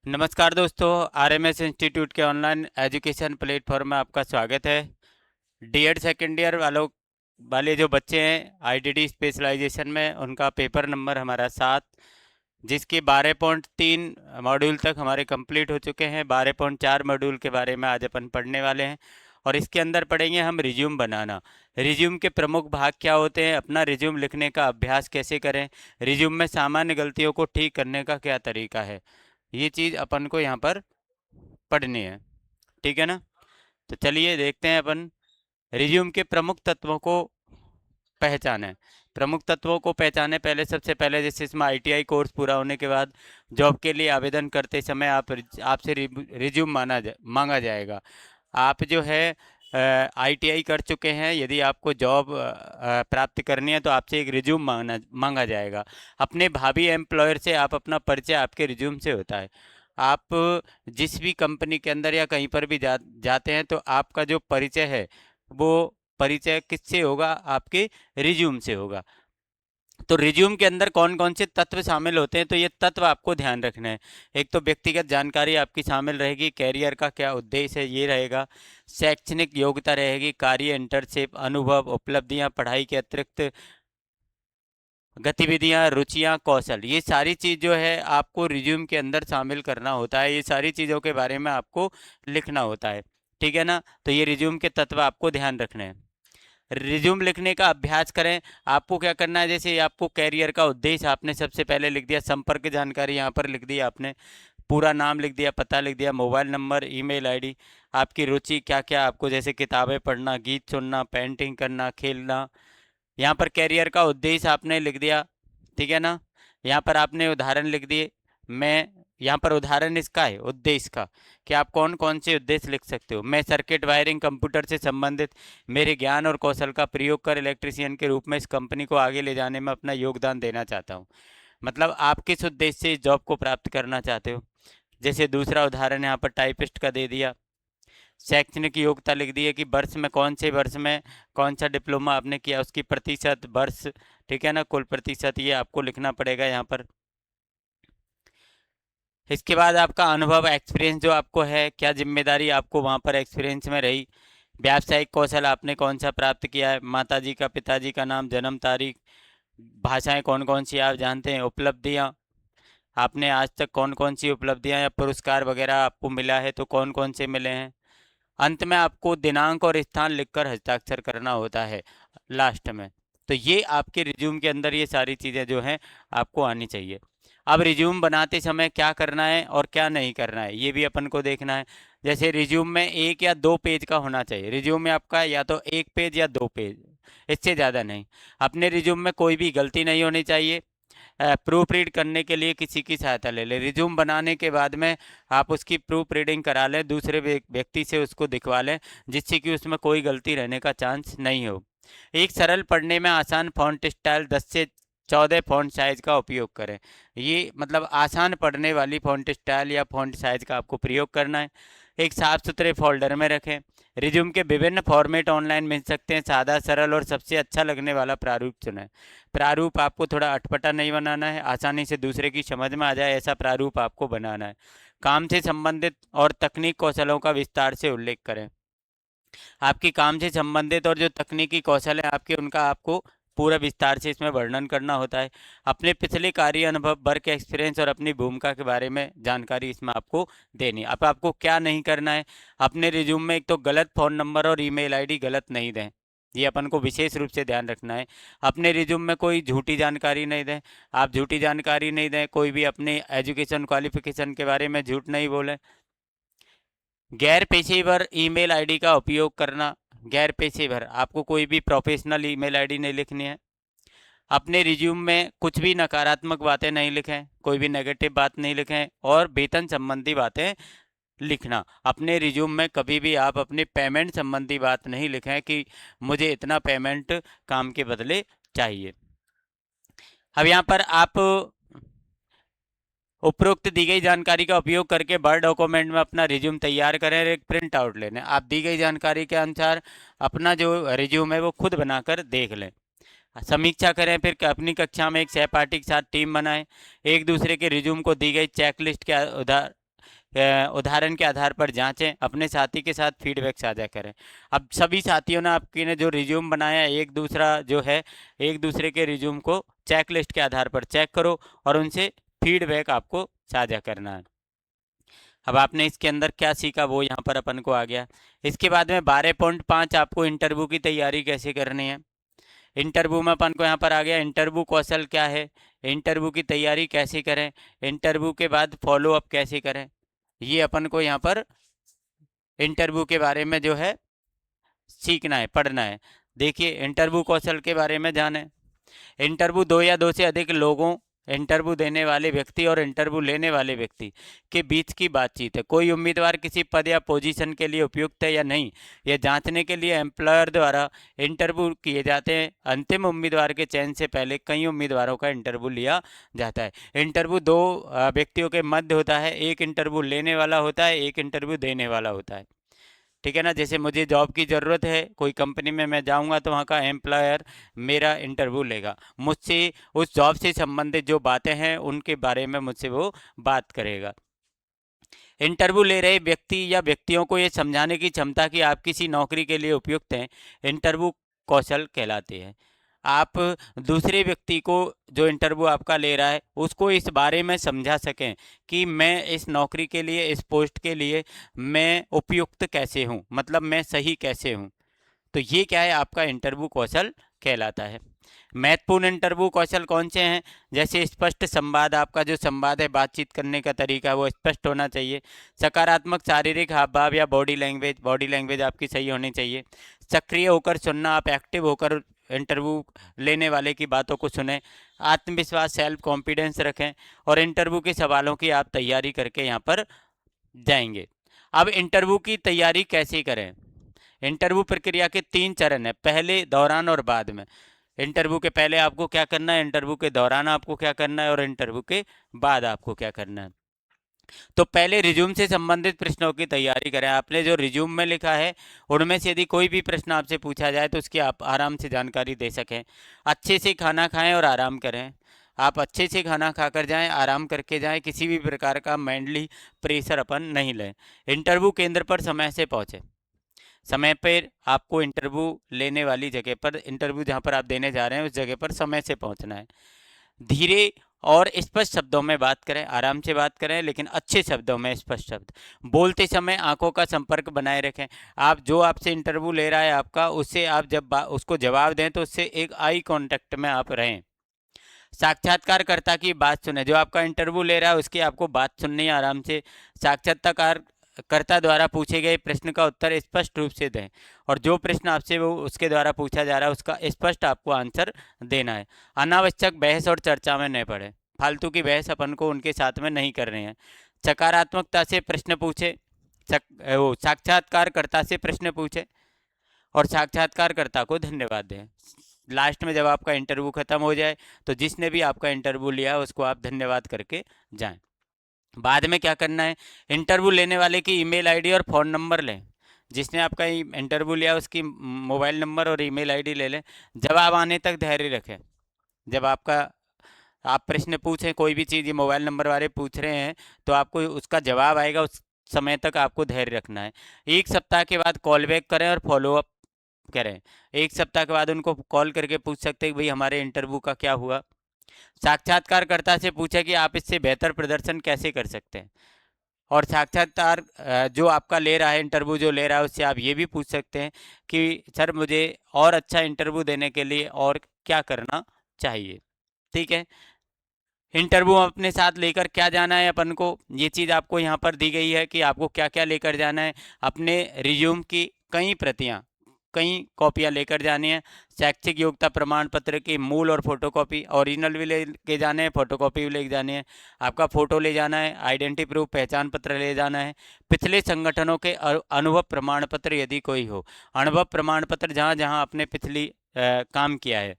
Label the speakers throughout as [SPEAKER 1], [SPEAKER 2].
[SPEAKER 1] नमस्कार दोस्तों, RMS institute के ऑनलाइन एजुकेशन प्लेटफॉर्म में आपका स्वागत है। डीएड सेकेंड ईयर वाले जो बच्चे हैं आईडीडी स्पेशलाइजेशन में, उनका पेपर नंबर हमारा 7, जिसके 12.3 मॉड्यूल तक हमारे कंप्लीट हो चुके हैं। 12.4 मॉड्यूल के बारे में आज अपन पढ़ने वाले हैं और इसके अंदर पढ़ेंगे हम रिज्यूम बनाना। रिज्यूम के प्रमुख भाग क्या होते हैं, अपना रिज्यूम लिखने का अभ्यास कैसे करें, रिज्यूम में सामान्य गलतियों को ठीक करने का क्या तरीका है, ये चीज़ अपन को यहाँ पर पढ़नी है। ठीक है ना। तो चलिए देखते हैं अपन रिज्यूम के प्रमुख तत्वों को पहचानें। प्रमुख तत्वों को पहचाने पहले, सबसे पहले जैसे इसमें आईटीआई कोर्स पूरा होने के बाद जॉब के लिए आवेदन करते समय आपसे रिज्यूम मांगा जाएगा। आप जो है आईटीआई कर चुके हैं, यदि आपको जॉब प्राप्त करनी है तो आपसे एक रिज्यूम मांगा जाएगा। अपने भावी एम्प्लॉयर से आप अपना परिचय आपके रिज्यूम से होता है। आप जिस भी कंपनी के अंदर या कहीं पर भी जाते हैं तो आपका जो परिचय है वो परिचय किससे होगा, आपके रिज्यूम से होगा। तो रिज्यूम के अंदर कौन कौन से तत्व शामिल होते हैं, तो ये तत्व आपको ध्यान रखना है। एक तो व्यक्तिगत जानकारी आपकी शामिल रहेगी, कैरियर का क्या उद्देश्य है ये रहेगा, शैक्षणिक योग्यता रहेगी, कार्य इंटर्नशिप अनुभव उपलब्धियां, पढ़ाई के अतिरिक्त गतिविधियां, रुचियां, कौशल, ये सारी चीज़ जो है आपको रिज्यूम के अंदर शामिल करना होता है। ये सारी चीज़ों के बारे में आपको लिखना होता है। ठीक है ना। तो ये रिज्यूम के तत्व आपको ध्यान रखने हैं। रिज्यूम लिखने का अभ्यास करें। आपको क्या करना है, जैसे आपको कैरियर का उद्देश्य आपने सबसे पहले लिख दिया, संपर्क जानकारी यहाँ पर लिख दी आपने, पूरा नाम लिख दिया, पता लिख दिया, मोबाइल नंबर, ईमेल आईडी, आपकी रुचि क्या क्या, आपको जैसे किताबें पढ़ना, गीत सुनना, पेंटिंग करना, खेलना। यहाँ पर कैरियर का उद्देश्य आपने लिख दिया। ठीक है ना। यहाँ पर आपने उदाहरण लिख दिए। मैं यहाँ पर उदाहरण इसका है उद्देश्य का, कि आप कौन कौन से उद्देश्य लिख सकते हो। मैं सर्किट वायरिंग कंप्यूटर से संबंधित मेरे ज्ञान और कौशल का प्रयोग कर इलेक्ट्रीशियन के रूप में इस कंपनी को आगे ले जाने में अपना योगदान देना चाहता हूँ। मतलब आप किस उद्देश्य से इस जॉब को प्राप्त करना चाहते हो। जैसे दूसरा उदाहरण यहाँ पर टाइपिस्ट का दे दिया। शैक्षणिक योग्यता लिख दी है कि वर्ष में कौन से वर्ष में कौन सा डिप्लोमा आपने किया, उसकी प्रतिशत, वर्ष। ठीक है ना, कुल प्रतिशत ये आपको लिखना पड़ेगा यहाँ पर। इसके बाद आपका अनुभव, एक्सपीरियंस जो आपको है, क्या जिम्मेदारी आपको वहाँ पर एक्सपीरियंस में रही। व्यावसायिक कौशल आपने कौन सा प्राप्त किया है, माताजी का, पिताजी का नाम, जन्म तारीख, भाषाएं कौन कौन सी आप जानते हैं, उपलब्धियाँ, आपने आज तक कौन कौन सी उपलब्धियाँ या पुरस्कार वगैरह आपको मिला है तो कौन कौन से मिले हैं। अंत में आपको दिनांक और स्थान लिखकर हस्ताक्षर करना होता है लास्ट में। तो ये आपके रिज्यूम के अंदर ये सारी चीज़ें जो हैं आपको आनी चाहिए। अब रिज्यूम बनाते समय क्या करना है और क्या नहीं करना है ये भी अपन को देखना है। जैसे रिज्यूम में 1 या 2 पेज का होना चाहिए। रिज्यूम में आपका या तो 1 पेज या 2 पेज, इससे ज़्यादा नहीं। अपने रिज्यूम में कोई भी गलती नहीं होनी चाहिए। प्रूफ रीड करने के लिए किसी की सहायता ले लें। रिज्यूम बनाने के बाद में आप उसकी प्रूफ रीडिंग करा लें, दूसरे व्यक्ति से उसको दिखवा लें, जिससे कि उसमें कोई गलती रहने का चांस नहीं हो। एक सरल, पढ़ने में आसान फॉन्ट स्टाइल 10 से 14 फॉन्ट साइज का उपयोग करें। ये मतलब आसान पढ़ने वाली फॉन्ट स्टाइल या फॉन्ट साइज का आपको प्रयोग करना है। एक साफ सुथरे फोल्डर में रखें। रिज्यूम के विभिन्न फॉर्मेट ऑनलाइन मिल सकते हैं। सादा, सरल और सबसे अच्छा लगने वाला प्रारूप चुनें। प्रारूप आपको थोड़ा अटपटा नहीं बनाना है, आसानी से दूसरे की समझ में आ जाए ऐसा प्रारूप आपको बनाना है। काम से संबंधित और तकनीक कौशलों का विस्तार से उल्लेख करें। आपकी काम से संबंधित और जो तकनीकी कौशल है आपके, उनका आपको पूरा विस्तार से इसमें वर्णन करना होता है। अपने पिछले कार्य अनुभव, वर्क एक्सपीरियंस और अपनी भूमिका के बारे में जानकारी इसमें आपको देनी है। अब आपको क्या नहीं करना है, अपने रिज्यूम में एक तो गलत फ़ोन नंबर और ईमेल आईडी गलत नहीं दें, ये अपन को विशेष रूप से ध्यान रखना है। अपने रिज्यूम में कोई झूठी जानकारी नहीं दें। आप झूठी जानकारी नहीं दें, कोई भी अपने एजुकेशन क्वालिफिकेशन के बारे में झूठ नहीं बोलें। गैर पेशेवर ईमेल आईडी का उपयोग करना। गैर पेशेवर, आपको कोई भी प्रोफेशनल ईमेल आईडी नहीं लिखनी है। अपने रिज्यूम में कुछ भी नकारात्मक बातें नहीं लिखें, कोई भी नेगेटिव बात नहीं लिखें। और वेतन संबंधी बातें लिखना। अपने रिज्यूम में कभी भी आप अपने पेमेंट संबंधी बात नहीं लिखें कि मुझे इतना पेमेंट काम के बदले चाहिए। अब यहाँ पर आप उपरोक्त दी गई जानकारी का उपयोग करके वर्ड डॉक्यूमेंट में अपना रिज्यूम तैयार करें और एक प्रिंट आउट ले लें। आप दी गई जानकारी के अनुसार अपना जो रिज्यूम है वो खुद बनाकर देख लें, समीक्षा करें। फिर अपनी कक्षा में एक सहपाठी के साथ टीम बनाएं। एक दूसरे के रिज्यूम को दी गई चेकलिस्ट के उदाहरण के आधार पर जांचें, अपने साथी के साथ फीडबैक साझा करें। अब सभी साथियों ने आपके ने जो रिज्यूम बनाया, एक दूसरा जो है एक दूसरे के रिज्यूम को चेकलिस्ट के आधार पर चेक करो और उनसे फीडबैक आपको साझा करना है। अब आपने इसके अंदर क्या सीखा वो यहाँ पर अपन को आ गया। इसके बाद में 12.5 आपको इंटरव्यू की तैयारी कैसे करनी है। इंटरव्यू में अपन को यहाँ पर आ गया इंटरव्यू कौशल क्या है, इंटरव्यू की तैयारी कैसे करें, इंटरव्यू के बाद फॉलो अप कैसे करें, ये अपन को यहाँ पर इंटरव्यू के बारे में जो है सीखना है, पढ़ना है। देखिए इंटरव्यू कौशल के बारे में जाने। इंटरव्यू दो या दो से अधिक लोगों, इंटरव्यू देने वाले व्यक्ति और इंटरव्यू लेने वाले व्यक्ति के बीच की बातचीत है। कोई उम्मीदवार किसी पद या पोजीशन के लिए उपयुक्त है या नहीं, यह जांचने के लिए एम्प्लॉयर द्वारा इंटरव्यू किए जाते हैं। अंतिम उम्मीदवार के चयन से पहले कई उम्मीदवारों का इंटरव्यू लिया जाता है। इंटरव्यू दो व्यक्तियों के मध्य होता है, एक इंटरव्यू लेने वाला होता है, एक इंटरव्यू देने वाला होता है। ठीक है ना। जैसे मुझे जॉब की ज़रूरत है, कोई कंपनी में मैं जाऊंगा तो वहाँ का एम्प्लॉयर मेरा इंटरव्यू लेगा, मुझसे उस जॉब से संबंधित जो बातें हैं उनके बारे में मुझसे वो बात करेगा। इंटरव्यू ले रहे व्यक्ति या व्यक्तियों को ये समझाने की क्षमता कि आप किसी नौकरी के लिए उपयुक्त हैं, इंटरव्यू कौशल कहलाते हैं। आप दूसरे व्यक्ति को, जो इंटरव्यू आपका ले रहा है, उसको इस बारे में समझा सकें कि मैं इस नौकरी के लिए, इस पोस्ट के लिए मैं उपयुक्त कैसे हूँ, मतलब मैं सही कैसे हूँ। तो ये क्या है, आपका इंटरव्यू कौशल कहलाता है। महत्वपूर्ण इंटरव्यू कौशल कौन से हैं, जैसे स्पष्ट संवाद, आपका जो संवाद है, बातचीत करने का तरीका वो स्पष्ट होना चाहिए। सकारात्मक शारीरिक हाव भाव या बॉडी लैंग्वेज आपकी सही होनी चाहिए। सक्रिय होकर सुनना, आप एक्टिव होकर इंटरव्यू लेने वाले की बातों को सुने। आत्मविश्वास, सेल्फ कॉन्फिडेंस रखें और इंटरव्यू के सवालों की आप तैयारी करके यहाँ पर जाएंगे। अब इंटरव्यू की तैयारी कैसे करें। इंटरव्यू प्रक्रिया के 3 चरण है, पहले, दौरान और बाद में। इंटरव्यू के पहले आपको क्या करना है, इंटरव्यू के दौरान आपको क्या करना है और इंटरव्यू के बाद आपको क्या करना है। तो पहले रिज्यूम से संबंधित प्रश्नों की तैयारी करें। आपने जो रिज्यूम में लिखा है उनमें से यदि कोई भी प्रश्न आपसे पूछा जाए तो उसकी आप आराम से जानकारी दे सकें। अच्छे से खाना खाएं और आराम करें। आप अच्छे से खाना खाकर जाएं, आराम करके जाएं, किसी भी प्रकार का मेंटली प्रेशर अपन नहीं लें। इंटरव्यू केंद्र पर समय से पहुँचें। समय पर आपको इंटरव्यू लेने वाली जगह पर, इंटरव्यू जहाँ पर आप देने जा रहे हैं उस जगह पर समय से पहुँचना है। धीरे और स्पष्ट शब्दों में बात करें, आराम से बात करें लेकिन अच्छे शब्दों में, स्पष्ट शब्द। बोलते समय आंखों का संपर्क बनाए रखें। आप जो आपसे इंटरव्यू ले रहा है आपका, उससे आप जब उसको जवाब दें तो उससे एक आई कांटेक्ट में आप रहें। साक्षात्कारकर्ता की बात सुने, जो आपका इंटरव्यू ले रहा है उसकी आपको बात सुननी है आराम से। साक्षात्कारकर्ता द्वारा पूछे गए प्रश्न का उत्तर स्पष्ट रूप से दें और जो प्रश्न आपसे वो उसके द्वारा पूछा जा रहा है उसका स्पष्ट आपको आंसर देना है। अनावश्यक बहस और चर्चा में नहीं पड़े, फालतू की बहस अपन को उनके साथ में नहीं करनी है। सकारात्मकता से प्रश्न पूछे, साक्षात्कारकर्ता से प्रश्न पूछे और साक्षात्कारकर्ता को धन्यवाद दें। लास्ट में जब आपका इंटरव्यू ख़त्म हो जाए तो जिसने भी आपका इंटरव्यू लिया उसको आप धन्यवाद करके जाएं। बाद में क्या करना है, इंटरव्यू लेने वाले की ईमेल आईडी और फ़ोन नंबर लें। जिसने आपका इंटरव्यू लिया उसकी मोबाइल नंबर और ईमेल आईडी ले लें। जवाब आने तक धैर्य रखें। जब आपका आप प्रश्न पूछें, कोई भी चीज़ ये मोबाइल नंबर वाले पूछ रहे हैं तो आपको उसका जवाब आएगा, उस समय तक आपको धैर्य रखना है। 1 सप्ताह के बाद कॉल बैक करें और फॉलो अप करें। 1 सप्ताह के बाद उनको कॉल करके पूछ सकते हैं कि भाई हमारे इंटरव्यू का क्या हुआ। साक्षात्कारकर्ता से पूछे कि आप इससे बेहतर प्रदर्शन कैसे कर सकते हैं। और साक्षात्कार जो आपका ले रहा है, इंटरव्यू जो ले रहा है, उससे आप ये भी पूछ सकते हैं कि सर मुझे और अच्छा इंटरव्यू देने के लिए और क्या करना चाहिए। ठीक है। इंटरव्यू अपने साथ लेकर क्या जाना है अपन को, ये चीज़ आपको यहाँ पर दी गई है कि आपको क्या क्या लेकर जाना है। अपने रिज्यूम की कई प्रतियाँ, कई कॉपियाँ लेकर जानी है। शैक्षिक योग्यता प्रमाण पत्र की मूल और फोटोकॉपी, ओरिजिनल भी ले के जाने हैं, फोटोकॉपी भी ले जानी है। आपका फ़ोटो ले जाना है, आइडेंटिटी प्रूफ पहचान पत्र ले जाना है। पिछले संगठनों के अनुभव प्रमाण पत्र यदि कोई हो, अनुभव प्रमाण पत्र जहाँ जहाँ आपने पिछली काम किया है।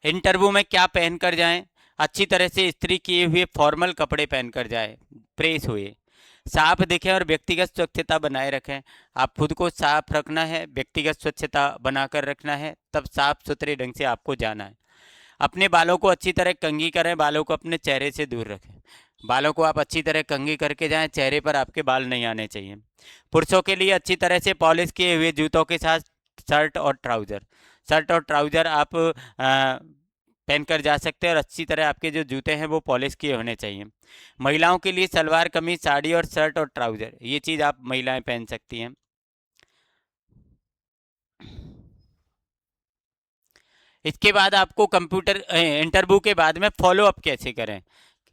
[SPEAKER 1] इंटरव्यू में क्या पहनकर जाएं, अच्छी तरह से इस्त्री किए हुए फॉर्मल कपड़े पहनकर जाएं, प्रेस हुए। साफ दिखें और व्यक्तिगत स्वच्छता बनाए रखें। आप खुद को साफ रखना है, व्यक्तिगत स्वच्छता बनाकर रखना है, तब साफ सुथरे ढंग से आपको जाना है। अपने बालों को अच्छी तरह कंघी करें, बालों को अपने चेहरे से दूर रखें। बालों को आप अच्छी तरह कंघी करके जाएं, चेहरे पर आपके बाल नहीं आने चाहिए। पुरुषों के लिए अच्छी तरह से पॉलिश किए हुए जूतों के साथ शर्ट और ट्राउजर आप पहनकर जा सकते हैं, और अच्छी तरह आपके जो जूते हैं वो पॉलिश किए होने चाहिए। महिलाओं के लिए सलवार कमीज साड़ी और शर्ट और ट्राउजर, ये चीज़ आप महिलाएं पहन सकती हैं। इसके बाद आपको कंप्यूटर इंटरव्यू के बाद में फॉलो अप कैसे करें।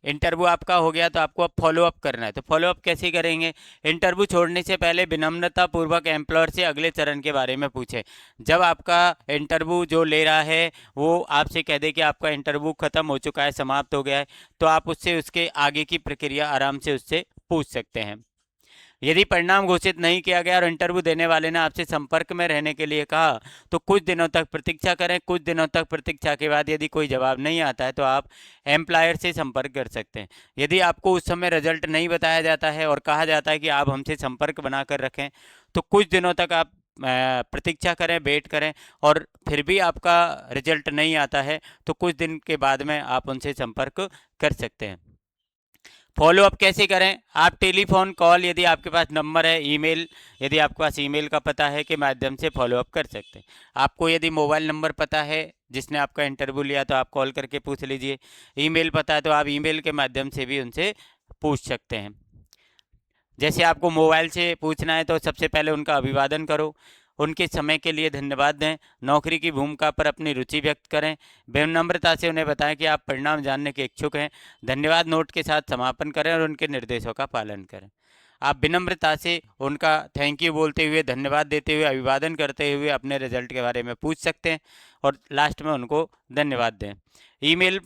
[SPEAKER 1] इंटरव्यू आपका हो गया तो आपको अब फॉलो अप करना है, तो फॉलो अप कैसे करेंगे। इंटरव्यू छोड़ने से पहले विनम्रता पूर्वक एम्प्लॉयर से अगले चरण के बारे में पूछे। जब आपका इंटरव्यू जो ले रहा है वो आपसे कह दे कि आपका इंटरव्यू खत्म हो चुका है, समाप्त हो गया है, तो आप उससे उसके आगे की प्रक्रिया आराम से उससे पूछ सकते हैं। यदि परिणाम घोषित नहीं किया गया और इंटरव्यू देने वाले ने आपसे संपर्क में रहने के लिए कहा तो कुछ दिनों तक प्रतीक्षा करें। कुछ दिनों तक प्रतीक्षा के बाद यदि कोई जवाब नहीं आता है तो आप एम्प्लॉयर से संपर्क कर सकते हैं। यदि आपको उस समय रिजल्ट नहीं बताया जाता है और कहा जाता है कि आप हमसे संपर्क बनाकर रखें, तो कुछ दिनों तक आप प्रतीक्षा करें, वेट करें, और फिर भी आपका रिजल्ट नहीं आता है तो कुछ दिन के बाद में आप उनसे संपर्क कर सकते हैं। फॉलो अप कैसे करें। आप टेलीफोन कॉल, यदि आपके पास नंबर है, ईमेल, यदि आपके पास ईमेल का पता है, के माध्यम से फॉलो अप कर सकते हैं। आपको यदि मोबाइल नंबर पता है जिसने आपका इंटरव्यू लिया तो आप कॉल करके पूछ लीजिए। ईमेल पता है तो आप ईमेल के माध्यम से भी उनसे पूछ सकते हैं। जैसे आपको मोबाइल से पूछना है तो सबसे पहले उनका अभिवादन करो, उनके समय के लिए धन्यवाद दें, नौकरी की भूमिका पर अपनी रुचि व्यक्त करें, विनम्रता से उन्हें बताएं कि आप परिणाम जानने के इच्छुक हैं, धन्यवाद नोट के साथ समापन करें और उनके निर्देशों का पालन करें। आप विनम्रता से उनका थैंक यू बोलते हुए, धन्यवाद देते हुए, अभिवादन करते हुए अपने रिजल्ट के बारे में पूछ सकते हैं और लास्ट में उनको धन्यवाद दें। ईमेल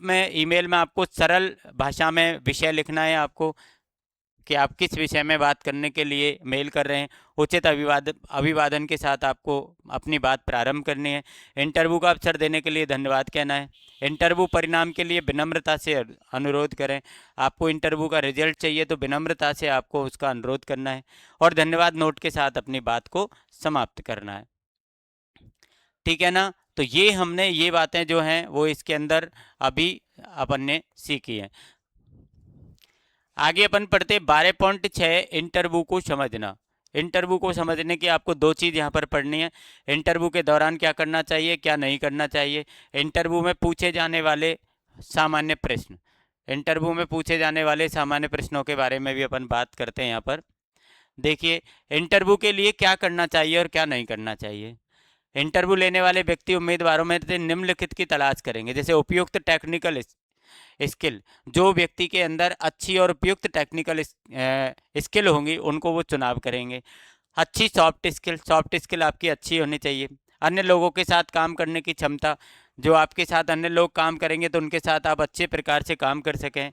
[SPEAKER 1] में आपको सरल भाषा में विषय लिखना है, आपको कि आप किस विषय में बात करने के लिए मेल कर रहे हैं। उचित अभिवादन के साथ आपको अपनी बात प्रारंभ करनी है। इंटरव्यू का अवसर देने के लिए धन्यवाद कहना है। इंटरव्यू परिणाम के लिए विनम्रता से अनुरोध करें। आपको इंटरव्यू का रिजल्ट चाहिए तो विनम्रता से आपको उसका अनुरोध करना है और धन्यवाद नोट के साथ अपनी बात को समाप्त करना है। ठीक है ना। तो ये हमने ये बातें जो हैं वो इसके अंदर अभी अपन ने सीखी हैं। आगे अपन पढ़ते 12.6 इंटरव्यू को समझना। इंटरव्यू को समझने की आपको दो चीज़ यहाँ पर पढ़नी है। इंटरव्यू के दौरान क्या करना चाहिए, क्या नहीं करना चाहिए। इंटरव्यू में पूछे जाने वाले सामान्य प्रश्न, इंटरव्यू में पूछे जाने वाले सामान्य प्रश्नों के बारे में भी अपन बात करते हैं। यहाँ पर देखिए, इंटरव्यू के लिए क्या करना चाहिए और क्या नहीं करना चाहिए। इंटरव्यू लेने वाले व्यक्ति उम्मीदवारों में से निम्नलिखित की तलाश करेंगे। जैसे उपयुक्त टेक्निकल स्किल, जो व्यक्ति के अंदर अच्छी और उपयुक्त टेक्निकल स्किल होंगी उनको वो चुनाव करेंगे। अच्छी सॉफ्ट स्किल आपकी अच्छी होनी चाहिए। अन्य लोगों के साथ काम करने की क्षमता, जो आपके साथ अन्य लोग काम करेंगे तो उनके साथ आप अच्छे प्रकार से काम कर सकें।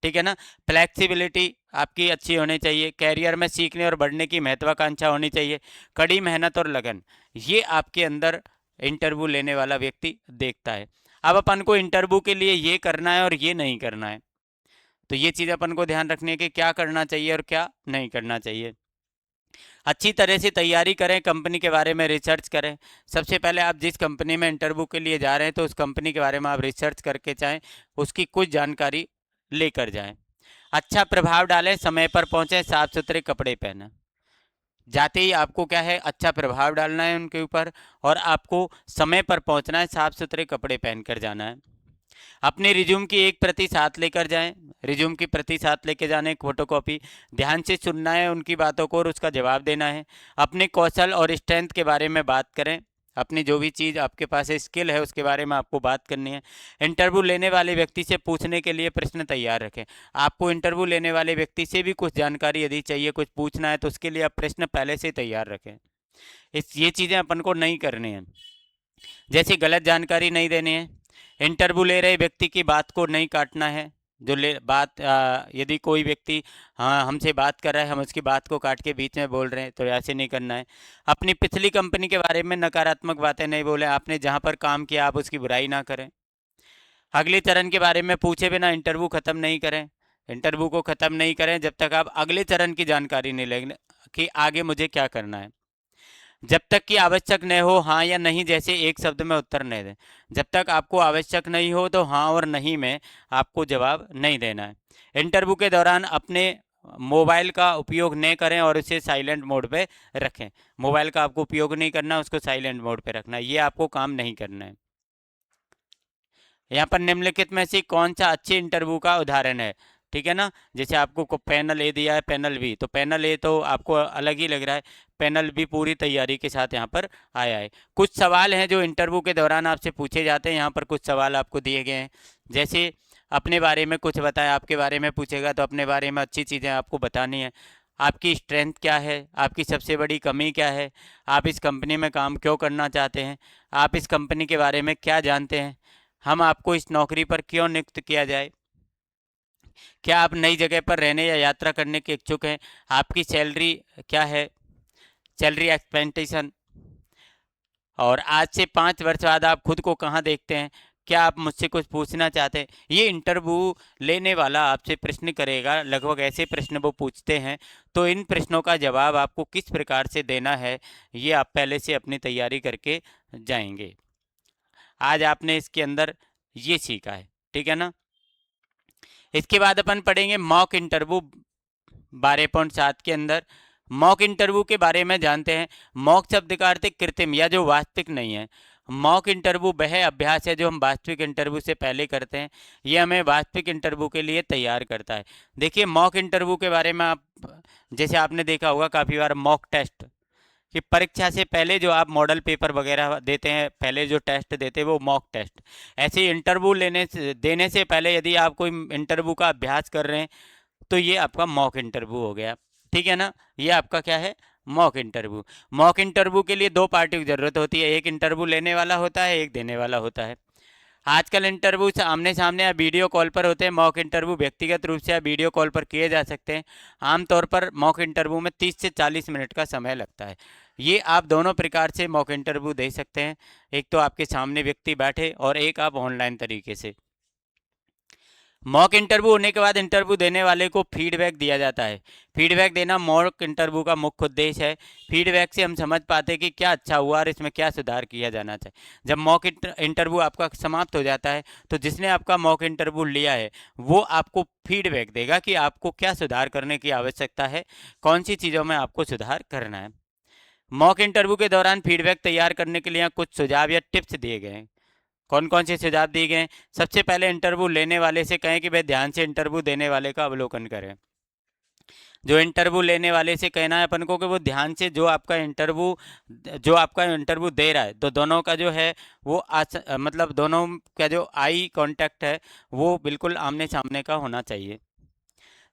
[SPEAKER 1] ठीक है ना। फ्लेक्सिबिलिटी आपकी अच्छी होनी चाहिए। कैरियर में सीखने और बढ़ने की महत्वाकांक्षा होनी चाहिए। कड़ी मेहनत और लगन, ये आपके अंदर इंटरव्यू लेने वाला व्यक्ति देखता है। अब अपन को इंटरव्यू के लिए ये करना है और ये नहीं करना है, तो ये चीज़ अपन को ध्यान रखनी है कि क्या करना चाहिए और क्या नहीं करना चाहिए। अच्छी तरह से तैयारी करें, कंपनी के बारे में रिसर्च करें। सबसे पहले आप जिस कंपनी में इंटरव्यू के लिए जा रहे हैं तो उस कंपनी के बारे में आप रिसर्च करके चाहें, उसकी कुछ जानकारी लेकर जाएं। अच्छा प्रभाव डालें, समय पर पहुंचें, साफ सुथरे कपड़े पहनें। जाते ही आपको क्या है, अच्छा प्रभाव डालना है उनके ऊपर और आपको समय पर पहुंचना है, साफ सुथरे कपड़े पहनकर जाना है। अपने रिज्यूम की एक प्रति साथ लेकर जाएं। रिज्यूम की प्रति साथ लेकर जाने, एक फोटोकॉपी। ध्यान से सुनना है उनकी बातों को और उसका जवाब देना है। अपने कौशल और स्ट्रेंथ के बारे में बात करें। अपनी जो भी चीज़ आपके पास स्किल है उसके बारे में आपको बात करनी है। इंटरव्यू लेने वाले व्यक्ति से पूछने के लिए प्रश्न तैयार रखें। आपको इंटरव्यू लेने वाले व्यक्ति से भी कुछ जानकारी यदि चाहिए, कुछ पूछना है, तो उसके लिए आप प्रश्न पहले से तैयार रखें। ये चीज़ें अपन को नहीं करनी है। जैसे गलत जानकारी नहीं देनी है। इंटरव्यू ले रहे व्यक्ति की बात को नहीं काटना है। जो ले बात यदि कोई व्यक्ति हाँ हमसे बात कर रहा है, हम उसकी बात को काट के बीच में बोल रहे हैं, तो ऐसे नहीं करना है। अपनी पिछली कंपनी के बारे में नकारात्मक बातें नहीं बोलें। आपने जहाँ पर काम किया आप उसकी बुराई ना करें। अगले चरण के बारे में पूछे बिना इंटरव्यू ख़त्म नहीं करें। इंटरव्यू को ख़त्म नहीं करें जब तक आप अगले चरण की जानकारी नहीं लेंगे कि आगे मुझे क्या करना है। जब तक कि आवश्यक न हो, हाँ या नहीं जैसे एक शब्द में उत्तर नहीं दें। जब तक आपको आवश्यक नहीं हो तो हाँ और नहीं में आपको जवाब नहीं देना है। इंटरव्यू के दौरान अपने मोबाइल का उपयोग न करें और उसे साइलेंट मोड पे रखें। मोबाइल का आपको उपयोग नहीं करना, उसको साइलेंट मोड पे रखना, ये आपको काम नहीं करना है। यहाँ पर निम्नलिखित में से कौन सा अच्छे इंटरव्यू का उदाहरण है? ठीक है ना, जैसे आपको पैनल ए दिया है, पैनल बी, तो पैनल ए तो आपको अलग ही लग रहा है, पैनल बी पूरी तैयारी के साथ यहाँ पर आया है। कुछ सवाल हैं जो इंटरव्यू के दौरान आपसे पूछे जाते हैं। यहाँ पर कुछ सवाल आपको दिए गए हैं, जैसे अपने बारे में कुछ बताएं, आपके बारे में पूछेगा तो अपने बारे में अच्छी चीज़ें आपको बतानी है। आपकी स्ट्रेंथ क्या है, आपकी सबसे बड़ी कमी क्या है, आप इस कंपनी में काम क्यों करना चाहते हैं, आप इस कंपनी के बारे में क्या जानते हैं, हम आपको इस नौकरी पर क्यों नियुक्त किया जाए, क्या आप नई जगह पर रहने या यात्रा करने के इच्छुक हैं, आपकी सैलरी क्या है, सैलरी एक्सपेक्टेशन, और आज से 5 वर्ष बाद आप खुद को कहाँ देखते हैं, क्या आप मुझसे कुछ पूछना चाहते हैं। ये इंटरव्यू लेने वाला आपसे प्रश्न करेगा, लगभग ऐसे प्रश्न वो पूछते हैं। तो इन प्रश्नों का जवाब आपको किस प्रकार से देना है, ये आप पहले से अपनी तैयारी करके जाएंगे। आज आपने इसके अंदर ये सीखा है, ठीक है ना। इसके बाद अपन पढ़ेंगे मॉक इंटरव्यू 12.7 के अंदर। मॉक इंटरव्यू के बारे में जानते हैं। मॉक शब्द का अर्थ है कृत्रिम या जो वास्तविक नहीं है। मॉक इंटरव्यू वह अभ्यास है जो हम वास्तविक इंटरव्यू से पहले करते हैं, ये हमें वास्तविक इंटरव्यू के लिए तैयार करता है। देखिए मॉक इंटरव्यू के बारे में आप, जैसे आपने देखा होगा काफ़ी बार मॉक टेस्ट, कि परीक्षा से पहले जो आप मॉडल पेपर वगैरह देते हैं, पहले जो टेस्ट देते हैं वो मॉक टेस्ट। ऐसे इंटरव्यू देने से पहले यदि आप कोई इंटरव्यू का अभ्यास कर रहे हैं तो ये आपका मॉक इंटरव्यू हो गया, ठीक है ना। ये आपका क्या है, मॉक इंटरव्यू। मॉक इंटरव्यू के लिए दो पार्टी की ज़रूरत होती है, एक इंटरव्यू लेने वाला होता है, एक देने वाला होता है। आजकल इंटरव्यू आमने सामने या वीडियो कॉल पर होते हैं। मॉक इंटरव्यू व्यक्तिगत रूप से या वीडियो कॉल पर किए जा सकते हैं। आमतौर पर मॉक इंटरव्यू में 30 से 40 मिनट का समय लगता है। ये आप दोनों प्रकार से मॉक इंटरव्यू दे सकते हैं, एक तो आपके सामने व्यक्ति बैठे और एक आप ऑनलाइन तरीके से। मॉक इंटरव्यू होने के बाद इंटरव्यू देने वाले को फीडबैक दिया जाता है। फीडबैक देना मॉक इंटरव्यू का मुख्य उद्देश्य है। फीडबैक से हम समझ पाते हैं कि क्या अच्छा हुआ और इसमें क्या सुधार किया जाना चाहिए। जब मॉक इंटरव्यू आपका समाप्त हो जाता है तो जिसने आपका मॉक इंटरव्यू लिया है वो आपको फीडबैक देगा कि आपको क्या सुधार करने की आवश्यकता है, कौन सी चीज़ों में आपको सुधार करना है। मॉक इंटरव्यू के दौरान फीडबैक तैयार करने के लिए यहाँ कुछ सुझाव या टिप्स दिए गए हैं। कौन कौन से सुझाव दिए गए हैं? सबसे पहले इंटरव्यू लेने वाले से कहें कि वह ध्यान से इंटरव्यू देने वाले का अवलोकन करें। जो इंटरव्यू लेने वाले से कहना है अपन को कि वो ध्यान से जो आपका इंटरव्यू दे रहा है, तो दोनों का जो है वो मतलब दोनों का जो आई कांटेक्ट है वो बिल्कुल आमने सामने का होना चाहिए।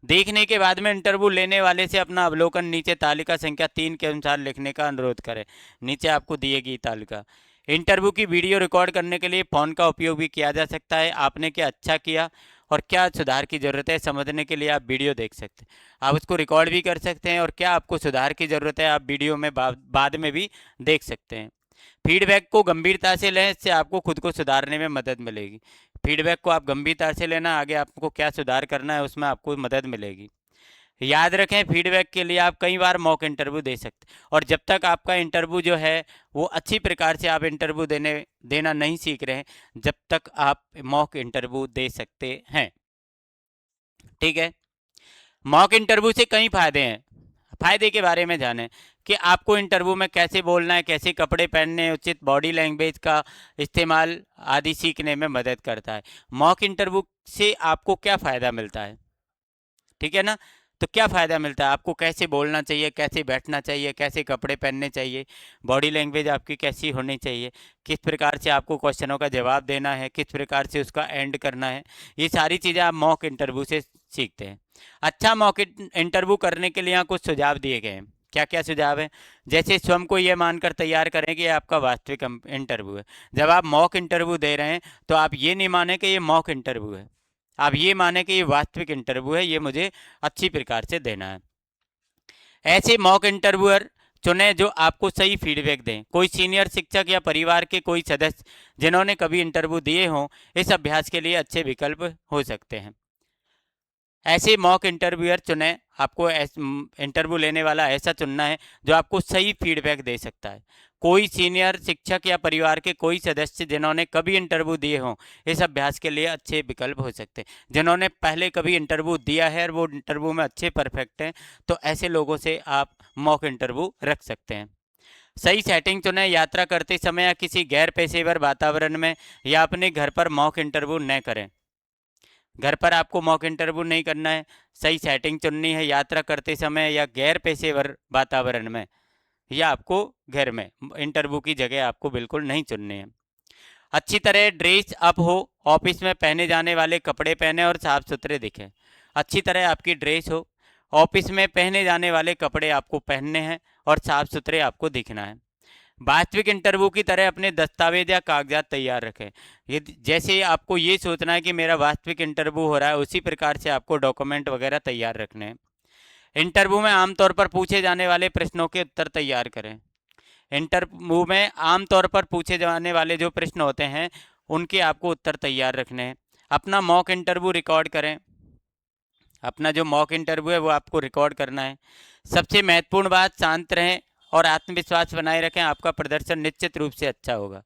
[SPEAKER 1] देखने के बाद में इंटरव्यू लेने वाले से अपना अवलोकन नीचे तालिका संख्या 3 के अनुसार लिखने का अनुरोध करें। नीचे आपको दिए गई तालिका। इंटरव्यू की वीडियो रिकॉर्ड करने के लिए फ़ोन का उपयोग भी किया जा सकता है। आपने क्या अच्छा किया और क्या सुधार की ज़रूरत है समझने के लिए आप वीडियो देख सकते हैं। आप उसको रिकॉर्ड भी कर सकते हैं और क्या आपको सुधार की ज़रूरत है आप वीडियो में बाद में भी देख सकते हैं। फीडबैक को गंभीरता से लें, इससे आपको खुद को सुधारने में मदद मिलेगी। फीडबैक को आप गंभीरता से लेना, आगे आपको क्या सुधार करना है उसमें आपको मदद मिलेगी। याद रखें फीडबैक के लिए आप कई बार मॉक इंटरव्यू दे सकते हैं, और जब तक आपका इंटरव्यू जो है वो अच्छी प्रकार से आप इंटरव्यू देना नहीं सीख रहे हैं, जब तक आप मॉक इंटरव्यू दे सकते हैं, ठीक है। मॉक इंटरव्यू से कई फायदे हैं। फायदे के बारे में जानें कि आपको इंटरव्यू में कैसे बोलना है, कैसे कपड़े पहनने हैं, उचित बॉडी लैंग्वेज का इस्तेमाल आदि सीखने में मदद करता है। मॉक इंटरव्यू से आपको क्या फ़ायदा मिलता है, ठीक है ना। तो क्या फ़ायदा मिलता है, आपको कैसे बोलना चाहिए, कैसे बैठना चाहिए, कैसे कपड़े पहनने चाहिए, बॉडी लैंग्वेज आपकी कैसी होनी चाहिए, किस प्रकार से आपको क्वेश्चनों का जवाब देना है, किस प्रकार से उसका एंड करना है, ये सारी चीज़ें आप मॉक इंटरव्यू से सीखते हैं। अच्छा मॉक इंटरव्यू करने के लिए यहाँ कुछ सुझाव दिए गए हैं। क्या क्या सुझाव है? जैसे स्वयं को ये मानकर तैयार करें कि ये आपका वास्तविक इंटरव्यू है। जब आप मॉक इंटरव्यू दे रहे हैं तो आप ये नहीं माने कि ये मॉक इंटरव्यू है, आप ये माने कि ये वास्तविक इंटरव्यू है, ये मुझे अच्छी प्रकार से देना है। ऐसे मॉक इंटरव्यूअर चुनें जो आपको सही फीडबैक दें। कोई सीनियर शिक्षक या परिवार के कोई सदस्य जिन्होंने कभी इंटरव्यू दिए हों इस अभ्यास के लिए अच्छे विकल्प हो सकते हैं। ऐसे मॉक इंटरव्यूअर चुनें। आपको इंटरव्यू लेने वाला ऐसा चुनना है जो आपको सही फीडबैक दे सकता है। कोई सीनियर शिक्षक या परिवार के कोई सदस्य जिन्होंने कभी इंटरव्यू दिए हों इस अभ्यास के लिए अच्छे विकल्प हो सकते हैं। जिन्होंने पहले कभी इंटरव्यू दिया है और वो इंटरव्यू में अच्छे परफेक्ट हैं, तो ऐसे लोगों से आप मॉक इंटरव्यू रख सकते हैं। सही सेटिंग चुनें। यात्रा करते समय या किसी गैर पेशेवर वातावरण में या अपने घर पर मॉक इंटरव्यू न करें। घर पर आपको मॉक इंटरव्यू नहीं करना है, सही सेटिंग चुननी है। यात्रा करते समय या गैर पेशेवर वातावरण में या आपको घर में इंटरव्यू की जगह आपको बिल्कुल नहीं चुननी है। अच्छी तरह ड्रेस अप हो, ऑफिस में पहने जाने वाले कपड़े पहने और साफ सुथरे दिखें। अच्छी तरह आपकी ड्रेस हो, ऑफिस में पहने जाने वाले कपड़े आपको पहनने हैं और साफ सुथरे आपको दिखना है। वास्तविक इंटरव्यू की तरह अपने दस्तावेज या कागजात तैयार रखें। ये जैसे आपको ये सोचना है कि मेरा वास्तविक इंटरव्यू हो रहा है, उसी प्रकार से आपको डॉक्यूमेंट वगैरह तैयार रखने हैं। इंटरव्यू में आमतौर पर पूछे जाने वाले प्रश्नों के उत्तर तैयार करें। इंटरव्यू में आमतौर पर पूछे जाने वाले जो प्रश्न होते हैं उनके आपको उत्तर तैयार रखने हैं। अपना मॉक इंटरव्यू रिकॉर्ड करें। अपना जो मॉक इंटरव्यू है वो आपको रिकॉर्ड करना है। सबसे महत्वपूर्ण बात, शांत रहें और आत्मविश्वास बनाए रखें। आपका प्रदर्शन निश्चित रूप से अच्छा होगा।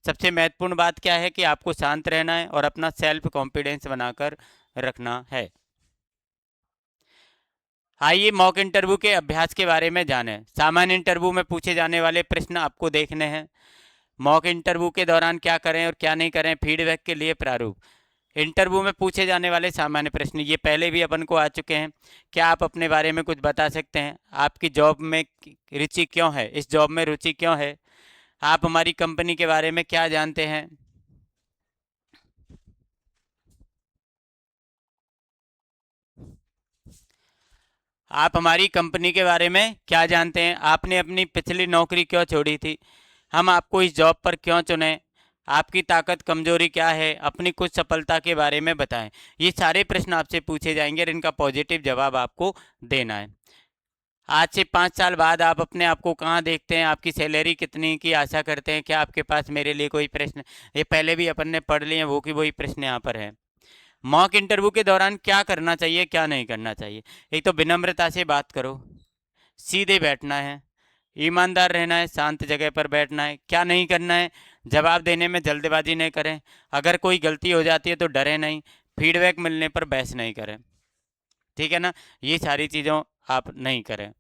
[SPEAKER 1] सबसे महत्वपूर्ण बात क्या है कि आपको शांत रहना है और अपना सेल्फ कॉन्फिडेंस बनाकर रखना है। आइए मॉक इंटरव्यू के अभ्यास के बारे में जानें। सामान्य इंटरव्यू में पूछे जाने वाले प्रश्न आपको देखने हैं। मॉक इंटरव्यू के दौरान क्या करें और क्या नहीं करें, फीडबैक के लिए प्रारूप। इंटरव्यू में पूछे जाने वाले सामान्य प्रश्न ये पहले भी अपन को आ चुके हैं। क्या आप अपने बारे में कुछ बता सकते हैं? आपकी जॉब में रुचि क्यों है? इस जॉब में रुचि क्यों है? आप हमारी कंपनी के बारे में क्या जानते हैं? आप हमारी कंपनी के बारे में क्या जानते हैं? आपने अपनी पिछली नौकरी क्यों छोड़ी थी? हम आपको इस जॉब पर क्यों चुने? आपकी ताकत कमजोरी क्या है? अपनी कुछ सफलता के बारे में बताएं। ये सारे प्रश्न आपसे पूछे जाएंगे और इनका पॉजिटिव जवाब आपको देना है। आज से 5 साल बाद आप अपने आप को कहाँ देखते हैं? आपकी सैलरी कितनी की आशा करते हैं? क्या आपके पास मेरे लिए कोई प्रश्न? ये पहले भी अपन ने पढ़ लिए हैं, वो की वही प्रश्न यहाँ पर है। मॉक इंटरव्यू के दौरान क्या करना चाहिए, क्या नहीं करना चाहिए? एक तो विनम्रता से बात करो, सीधे बैठना है, ईमानदार रहना है, शांत जगह पर बैठना है। क्या नहीं करना है? जवाब देने में जल्दबाजी नहीं करें। अगर कोई गलती हो जाती है तो डरे नहीं। फीडबैक मिलने पर बहस नहीं करें। ठीक है ना? ये सारी चीज़ों आप नहीं करें।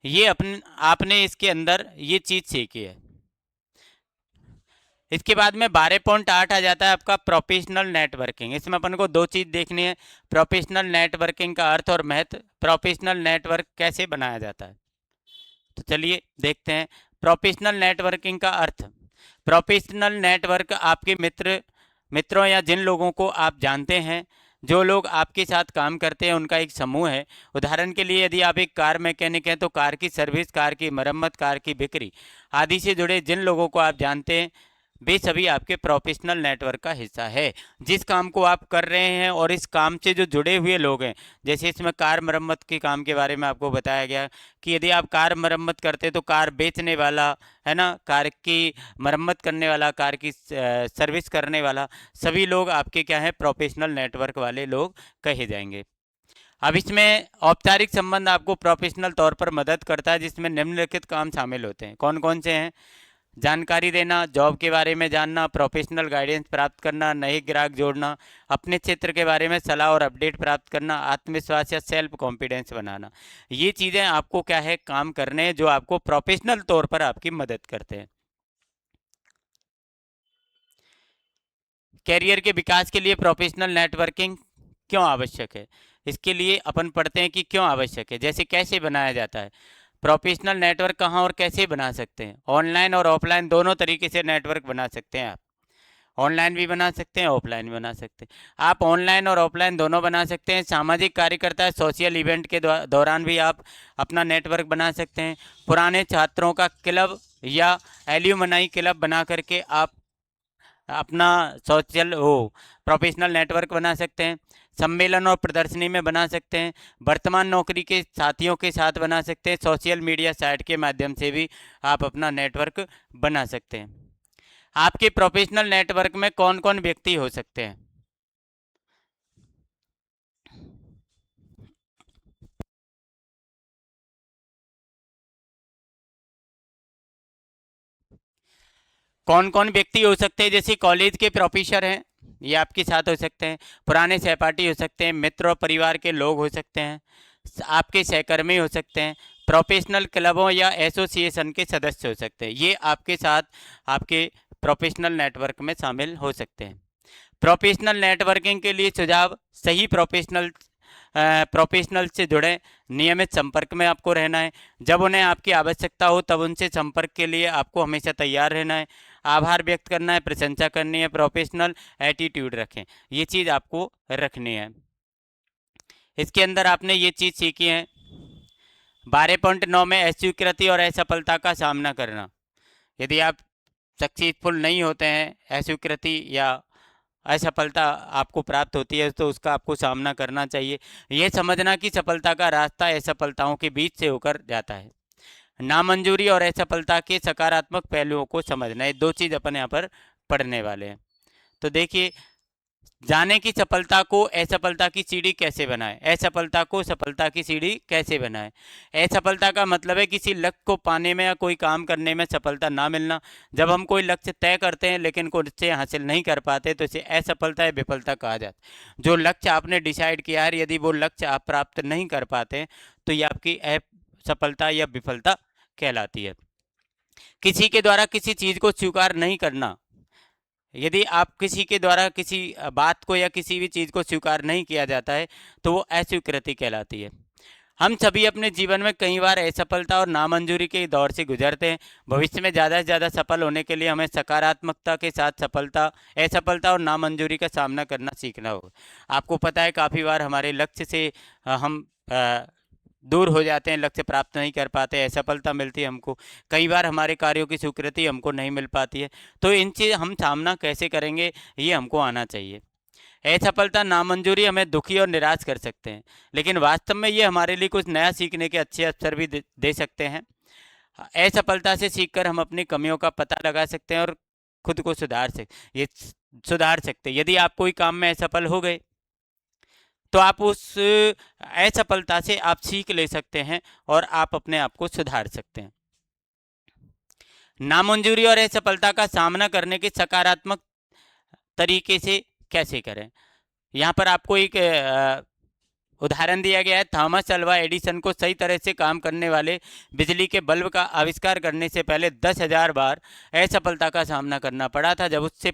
[SPEAKER 1] ये अपने आपने इसके अंदर ये चीज़ सीखी है। इसके बाद में 12.8 आ जाता है आपका प्रोफेशनल नेटवर्किंग। इसमें अपन को दो चीज़ देखनी है, प्रोफेशनल नेटवर्किंग का अर्थ और महत्व। प्रोफेशनल नेटवर्क कैसे बनाया जाता है, तो चलिए देखते हैं। प्रोफेशनल नेटवर्किंग का अर्थ, प्रोफेशनल नेटवर्क आपके मित्रों या जिन लोगों को आप जानते हैं, जो लोग आपके साथ काम करते हैं उनका एक समूह है। उदाहरण के लिए यदि आप एक कार मैकेनिक हैं तो कार की सर्विस, कार की मरम्मत, कार की बिक्री आदि से जुड़े जिन लोगों को आप जानते हैं वे सभी आपके प्रोफेशनल नेटवर्क का हिस्सा है। जिस काम को आप कर रहे हैं और इस काम से जो जुड़े हुए लोग हैं, जैसे इसमें कार मरम्मत के काम के बारे में आपको बताया गया कि यदि आप कार मरम्मत करते हैं तो कार बेचने वाला है ना, कार की मरम्मत करने वाला, कार की सर्विस करने वाला, सभी लोग आपके क्या है, प्रोफेशनल नेटवर्क वाले लोग कहे जाएंगे। अब इसमें औपचारिक संबंध आपको प्रोफेशनल तौर पर मदद करता है, जिसमें निम्नलिखित काम शामिल होते हैं। कौन कौन से हैं? जानकारी देना, जॉब के बारे में जानना, प्रोफेशनल गाइडेंस प्राप्त करना, नए ग्राहक जोड़ना, अपने क्षेत्र के बारे में सलाह और अपडेट प्राप्त करना, आत्मविश्वास या सेल्फ कॉन्फिडेंस बनाना। ये चीज़ें आपको क्या है, काम करने हैं जो आपको प्रोफेशनल तौर पर आपकी मदद करते हैं। कैरियर के विकास के लिए प्रोफेशनल नेटवर्किंग क्यों आवश्यक है? इसके लिए अपन पढ़ते हैं कि क्यों आवश्यक है, जैसे कैसे बनाया जाता है। प्रोफेशनल नेटवर्क कहाँ और कैसे बना सकते हैं? ऑनलाइन और ऑफलाइन दोनों तरीके से नेटवर्क बना सकते हैं आप। ऑनलाइन भी बना सकते हैं, ऑफलाइन भी बना सकते हैं। आप ऑनलाइन और ऑफलाइन दोनों बना सकते हैं। सामाजिक कार्यकर्ता, सोशल इवेंट के दौरान भी आप अपना नेटवर्क बना सकते हैं। पुराने छात्रों का क्लब या एल्यूमनाई क्लब बना करके आप अपना सोशल हो प्रोफेशनल नेटवर्क बना सकते हैं। सम्मेलन और प्रदर्शनी में बना सकते हैं। वर्तमान नौकरी के साथियों के साथ बना सकते हैं। सोशल मीडिया साइट के माध्यम से भी आप अपना नेटवर्क बना सकते हैं। आपके प्रोफेशनल नेटवर्क में कौन कौन व्यक्ति हो सकते हैं? कौन कौन व्यक्ति हो सकते हैं? जैसे कॉलेज के प्रोफेसर हैं, ये आपके साथ हो सकते हैं। पुराने सहपाठी हो सकते हैं, मित्र और परिवार के लोग हो सकते हैं, आपके सहकर्मी हो सकते हैं, प्रोफेशनल क्लबों या एसोसिएशन के सदस्य हो सकते हैं। ये आपके साथ आपके प्रोफेशनल नेटवर्क में शामिल हो सकते हैं। प्रोफेशनल नेटवर्किंग के लिए सुझाव: सही प्रोफेशनल से जुड़े, नियमित संपर्क में आपको रहना है। जब उन्हें आपकी आवश्यकता हो तब उनसे संपर्क के लिए आपको हमेशा तैयार रहना है। आभार व्यक्त करना है, प्रशंसा करनी है, प्रोफेशनल एटीट्यूड रखें। ये चीज़ आपको रखनी है। इसके अंदर आपने ये चीज़ सीखी है। 12.9 में अस्वीकृति और असफलता का सामना करना। यदि आप सक्सेसफुल नहीं होते हैं, अस्वीकृति या असफलता आपको प्राप्त होती है, तो उसका आपको सामना करना चाहिए। ये समझना कि सफलता का रास्ता असफलताओं के बीच से होकर जाता है। नामंजूरी और असफलता के सकारात्मक पहलुओं को समझना, ये दो चीज़ अपन यहाँ पर पढ़ने वाले हैं। तो देखिए, जाने की सफलता को असफलता की सीढ़ी कैसे बनाए, असफलता को सफलता की सीढ़ी कैसे बनाए। असफलता का मतलब है किसी लक्ष्य को पाने में या कोई काम करने में सफलता ना मिलना। जब हम कोई लक्ष्य तय करते हैं लेकिन कुछ से हासिल नहीं कर पाते तो इसे असफलता या विफलता कहा जाता है। जो लक्ष्य आपने डिसाइड किया है, यदि वो लक्ष्य आप प्राप्त नहीं कर पाते तो ये आपकी असफलता या विफलता कहलाती है। किसी के द्वारा किसी चीज़ को स्वीकार नहीं करना, यदि आप किसी के द्वारा किसी बात को या किसी भी चीज़ को स्वीकार नहीं किया जाता है तो वो अस्वीकृति कहलाती है। हम सभी अपने जीवन में कई बार असफलता और नामंजूरी के दौर से गुजरते हैं। भविष्य में ज़्यादा से ज़्यादा सफल होने के लिए हमें सकारात्मकता के साथ असफलता और नामंजूरी का सामना करना सीखना होगा। आपको पता है, काफ़ी बार हमारे लक्ष्य से हम दूर हो जाते हैं, लक्ष्य प्राप्त नहीं कर पाते, असफलता मिलती है हमको। कई बार हमारे कार्यों की स्वीकृति हमको नहीं मिल पाती है। तो इन चीज़ हम सामना कैसे करेंगे, ये हमको आना चाहिए। असफलता, नामंजूरी हमें दुखी और निराश कर सकते हैं, लेकिन वास्तव में ये हमारे लिए कुछ नया सीखने के अच्छे अवसर भी दे सकते हैं। असफलता से सीखकर हम अपनी कमियों का पता लगा सकते हैं और खुद को सुधार सकते हैं। यदि आप कोई काम में असफल हो गए तो आप उस असफलता से आप सीख ले सकते हैं और आप अपने आप को सुधार सकते हैं। नामंजूरी और असफलता का सामना करने के सकारात्मक तरीके से कैसे करें, यहाँ पर आपको एक उदाहरण दिया गया है। थॉमस अल्वा एडिसन को सही तरह से काम करने वाले बिजली के बल्ब का आविष्कार करने से पहले 10,000 बार असफलता का सामना करना पड़ा था। जब उनसे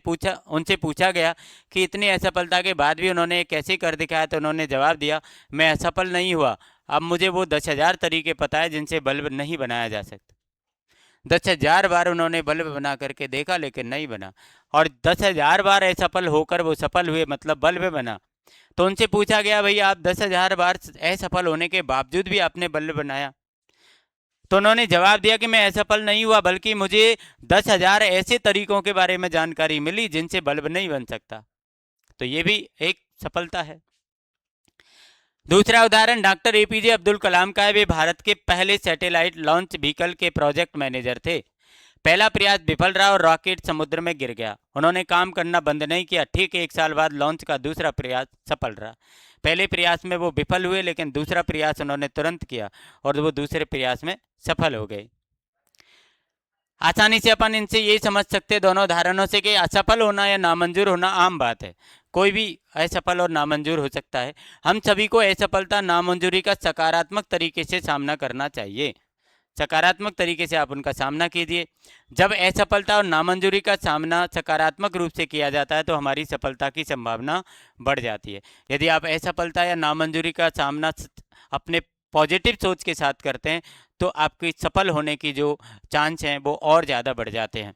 [SPEAKER 1] पूछा गया कि इतनी असफलता के बाद भी उन्होंने कैसे कर दिखाया, तो उन्होंने जवाब दिया, मैं असफल नहीं हुआ, अब मुझे वो 10,000 तरीके पता है जिनसे बल्ब नहीं बनाया जा सकता। 10,000 बार उन्होंने बल्ब बना करके देखा लेकिन नहीं बना, और 10,000 बार असफल होकर वो सफल हुए, मतलब बल्ब बना। तो उनसे पूछा गया, भाई आप 10,000 बार असफल होने के बावजूद भी आपने बल्ब बनाया। तो उन्होंने जवाब दिया कि मैं असफल नहीं हुआ, बल्कि मुझे 10,000 ऐसे तरीकों के बारे में जानकारी मिली जिनसे बल्ब नहीं बन सकता। तो ये भी एक सफलता है। दूसरा उदाहरण डॉक्टर एपीजे अब्दुल कलाम का है। वे भारत के पहले सैटेलाइट लॉन्च व्हीकल के प्रोजेक्ट मैनेजर थे। पहला प्रयास विफल रहा और रॉकेट समुद्र में गिर गया। उन्होंने काम करना बंद नहीं किया। ठीक 1 साल बाद लॉन्च का दूसरा प्रयास सफल रहा। पहले प्रयास में वो विफल हुए, लेकिन दूसरा प्रयास उन्होंने तुरंत किया और वो दूसरे प्रयास में सफल हो गए। आसानी से अपन इनसे यही समझ सकते हैं दोनों उदाहरणों से कि असफल होना या नामंजूर होना आम बात है। कोई भी असफल और नामंजूर हो सकता है। हम सभी को असफलता, नामंजूरी का सकारात्मक तरीके से सामना करना चाहिए। सकारात्मक तरीके से आप उनका सामना कीजिए। जब असफलता और नामंजूरी का सामना सकारात्मक रूप से किया जाता है तो हमारी सफलता की संभावना बढ़ जाती है। यदि आप असफलता या नामंजूरी का सामना अपने पॉजिटिव सोच के साथ करते हैं तो आपकी सफल होने की जो चांस हैं वो और ज़्यादा बढ़ जाते हैं।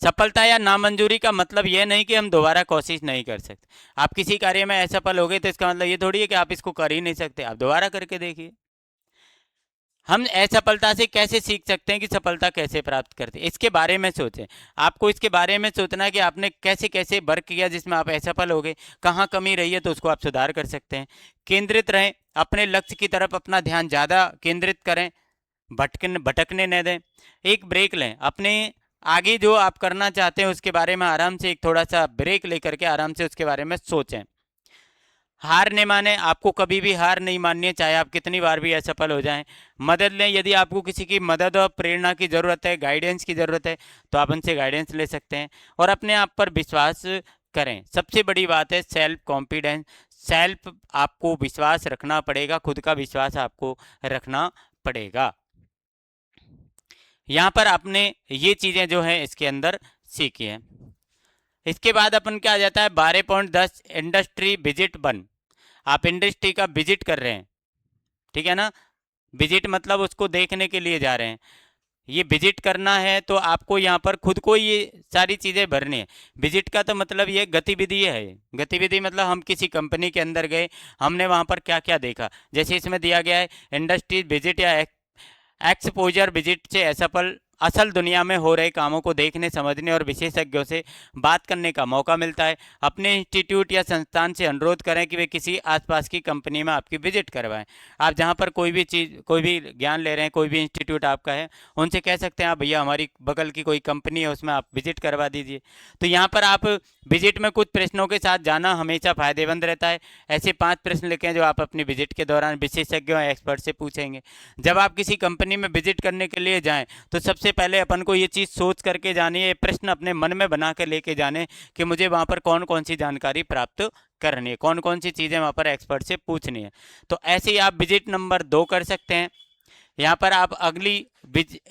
[SPEAKER 1] सफलता या नामंजूरी का मतलब यह नहीं कि हम दोबारा कोशिश नहीं कर सकते। आप किसी कार्य में असफल हो गए तो इसका मतलब ये थोड़ी है कि आप इसको कर ही नहीं सकते, आप दोबारा करके देखिए। हम असफलता से कैसे सीख सकते हैं कि सफलता कैसे प्राप्त करते हैं, इसके बारे में सोचें। आपको इसके बारे में सोचना है कि आपने कैसे कैसे वर्क किया जिसमें आप असफल हो गए, कहाँ कमी रही है तो उसको आप सुधार कर सकते हैं। केंद्रित रहें, अपने लक्ष्य की तरफ अपना ध्यान ज़्यादा केंद्रित करें, भटकने न दें। एक ब्रेक लें, अपने आगे जो आप करना चाहते हैं उसके बारे में आराम से एक थोड़ा सा ब्रेक लेकर के आराम से उसके बारे में सोचें। हार नहीं माने, आपको कभी भी हार नहीं माननी है, चाहे आप कितनी बार भी असफल हो जाएं। मदद लें, यदि आपको किसी की मदद और प्रेरणा की ज़रूरत है, गाइडेंस की ज़रूरत है, तो आप उनसे गाइडेंस ले सकते हैं। और अपने आप पर विश्वास करें। सबसे बड़ी बात है सेल्फ कॉन्फिडेंस। सेल्फ आपको विश्वास रखना पड़ेगा, खुद का विश्वास आपको रखना पड़ेगा। यहाँ पर आपने ये चीज़ें जो हैं इसके अंदर सीखी हैं। इसके बाद अपन क्या आ जाता है 12.10 इंडस्ट्री विजिट 1। आप इंडस्ट्री का विजिट कर रहे हैं, ठीक है ना। विजिट मतलब उसको देखने के लिए जा रहे हैं। ये विजिट करना है तो आपको यहाँ पर खुद को ये सारी चीज़ें भरनी है। विजिट का तो मतलब ये गतिविधि है। गतिविधि मतलब हम किसी कंपनी के अंदर गए, हमने वहाँ पर क्या क्या देखा। जैसे इसमें दिया गया है इंडस्ट्री विजिट या एक्सपोजर विजिट से असल दुनिया में हो रहे कामों को देखने, समझने और विशेषज्ञों से बात करने का मौका मिलता है। अपने इंस्टीट्यूट या संस्थान से अनुरोध करें कि वे किसी आसपास की कंपनी में आपकी विजिट करवाएं। आप जहां पर कोई भी चीज़, कोई भी ज्ञान ले रहे हैं, कोई भी इंस्टीट्यूट आपका है, उनसे कह सकते हैं आप भैया हमारी बगल की कोई कंपनी है उसमें आप विजिट करवा दीजिए। तो यहाँ पर आप विजिट में कुछ प्रश्नों के साथ जाना हमेशा फ़ायदेमंद रहता है। ऐसे 5 प्रश्न लिखें जो आप अपनी विजिट के दौरान विशेषज्ञों या एक्सपर्ट से पूछेंगे। जब आप किसी कंपनी में विजिट करने के लिए जाएं तो सबसे पहले अपन को ये चीज़ सोच करके जानी है, प्रश्न अपने मन में बना के लेके जाने कि मुझे वहाँ पर कौन कौन सी जानकारी प्राप्त करनी है, कौन कौन सी चीज़ें वहाँ पर एक्सपर्ट से पूछनी है। तो ऐसे ही आप विजिट नंबर 2 कर सकते हैं। यहाँ पर आप अगली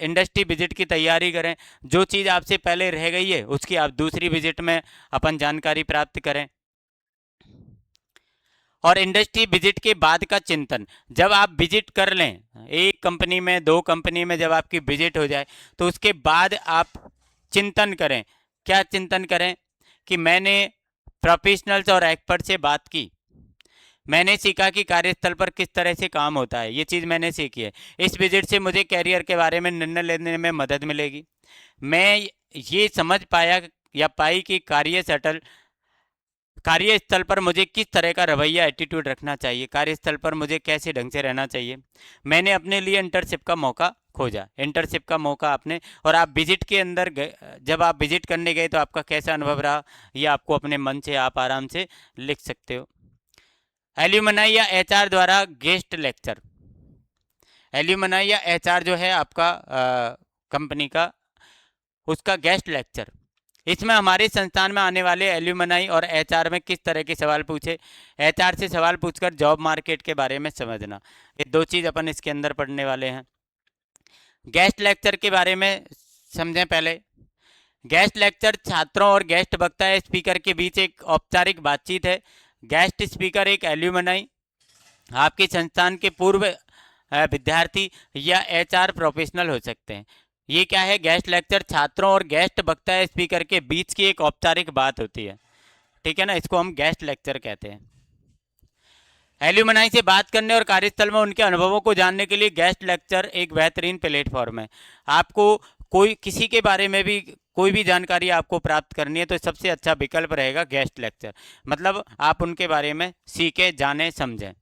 [SPEAKER 1] इंडस्ट्री विजिट की तैयारी करें। जो चीज़ आपसे पहले रह गई है उसकी आप दूसरी विजिट में अपन जानकारी प्राप्त करें। और इंडस्ट्री विजिट के बाद का चिंतन, जब आप विजिट कर लें एक कंपनी में, 2 कंपनी में, जब आपकी विजिट हो जाए तो उसके बाद आप चिंतन करें। क्या चिंतन करें कि मैंने प्रोफेशनल्स और एक्सपर्ट से बात की, मैंने सीखा कि कार्यस्थल पर किस तरह से काम होता है, ये चीज़ मैंने सीखी है। इस विजिट से मुझे कैरियर के बारे में निर्णय लेने में मदद मिलेगी। मैं ये समझ पाया या पाई कि कार्यस्थल पर मुझे किस तरह का रवैया, एटीट्यूड रखना चाहिए, कार्यस्थल पर मुझे कैसे ढंग से रहना चाहिए। मैंने अपने लिए इंटर्नशिप का मौका खोजा। इंटर्नशिप का मौका आपने, और आप विजिट के अंदर गए, जब आप विजिट करने गए तो आपका कैसा अनुभव रहा, ये आपको अपने मन से आप आराम से लिख सकते हो। एल्यूमनाई या एचआर द्वारा गेस्ट लेक्चर। एल्यूमनाई या एचआर जो है आपका कंपनी का, उसका गेस्ट लेक्चर, इसमें हमारे संस्थान में आने वाले एल्यूमनाई और एचआर में किस तरह के सवाल पूछे, एचआर से सवाल पूछकर जॉब मार्केट के बारे में समझना, ये 2 चीज़ अपन इसके अंदर पढ़ने वाले हैं। गेस्ट लेक्चर के बारे में समझें पहले। गेस्ट लेक्चर छात्रों और गेस्ट वक्ता या स्पीकर के बीच एक औपचारिक बातचीत है। गेस्ट स्पीकर एक एल्यूमनाई, आपके संस्थान के पूर्व विद्यार्थी या एचआर प्रोफेशनल हो सकते हैं। ये क्या है, गेस्ट लेक्चर छात्रों और गेस्ट वक्ता या स्पीकर के बीच की एक औपचारिक बात होती है, ठीक है ना, इसको हम गेस्ट लेक्चर कहते हैं। एल्यूमनाई से बात करने और कार्यस्थल में उनके अनुभवों को जानने के लिए गेस्ट लेक्चर एक बेहतरीन प्लेटफॉर्म है। आपको कोई किसी के बारे में भी कोई भी जानकारी आपको प्राप्त करनी है तो सबसे अच्छा विकल्प रहेगा गेस्ट लेक्चर। मतलब आप उनके बारे में सीखें, जानें, समझें।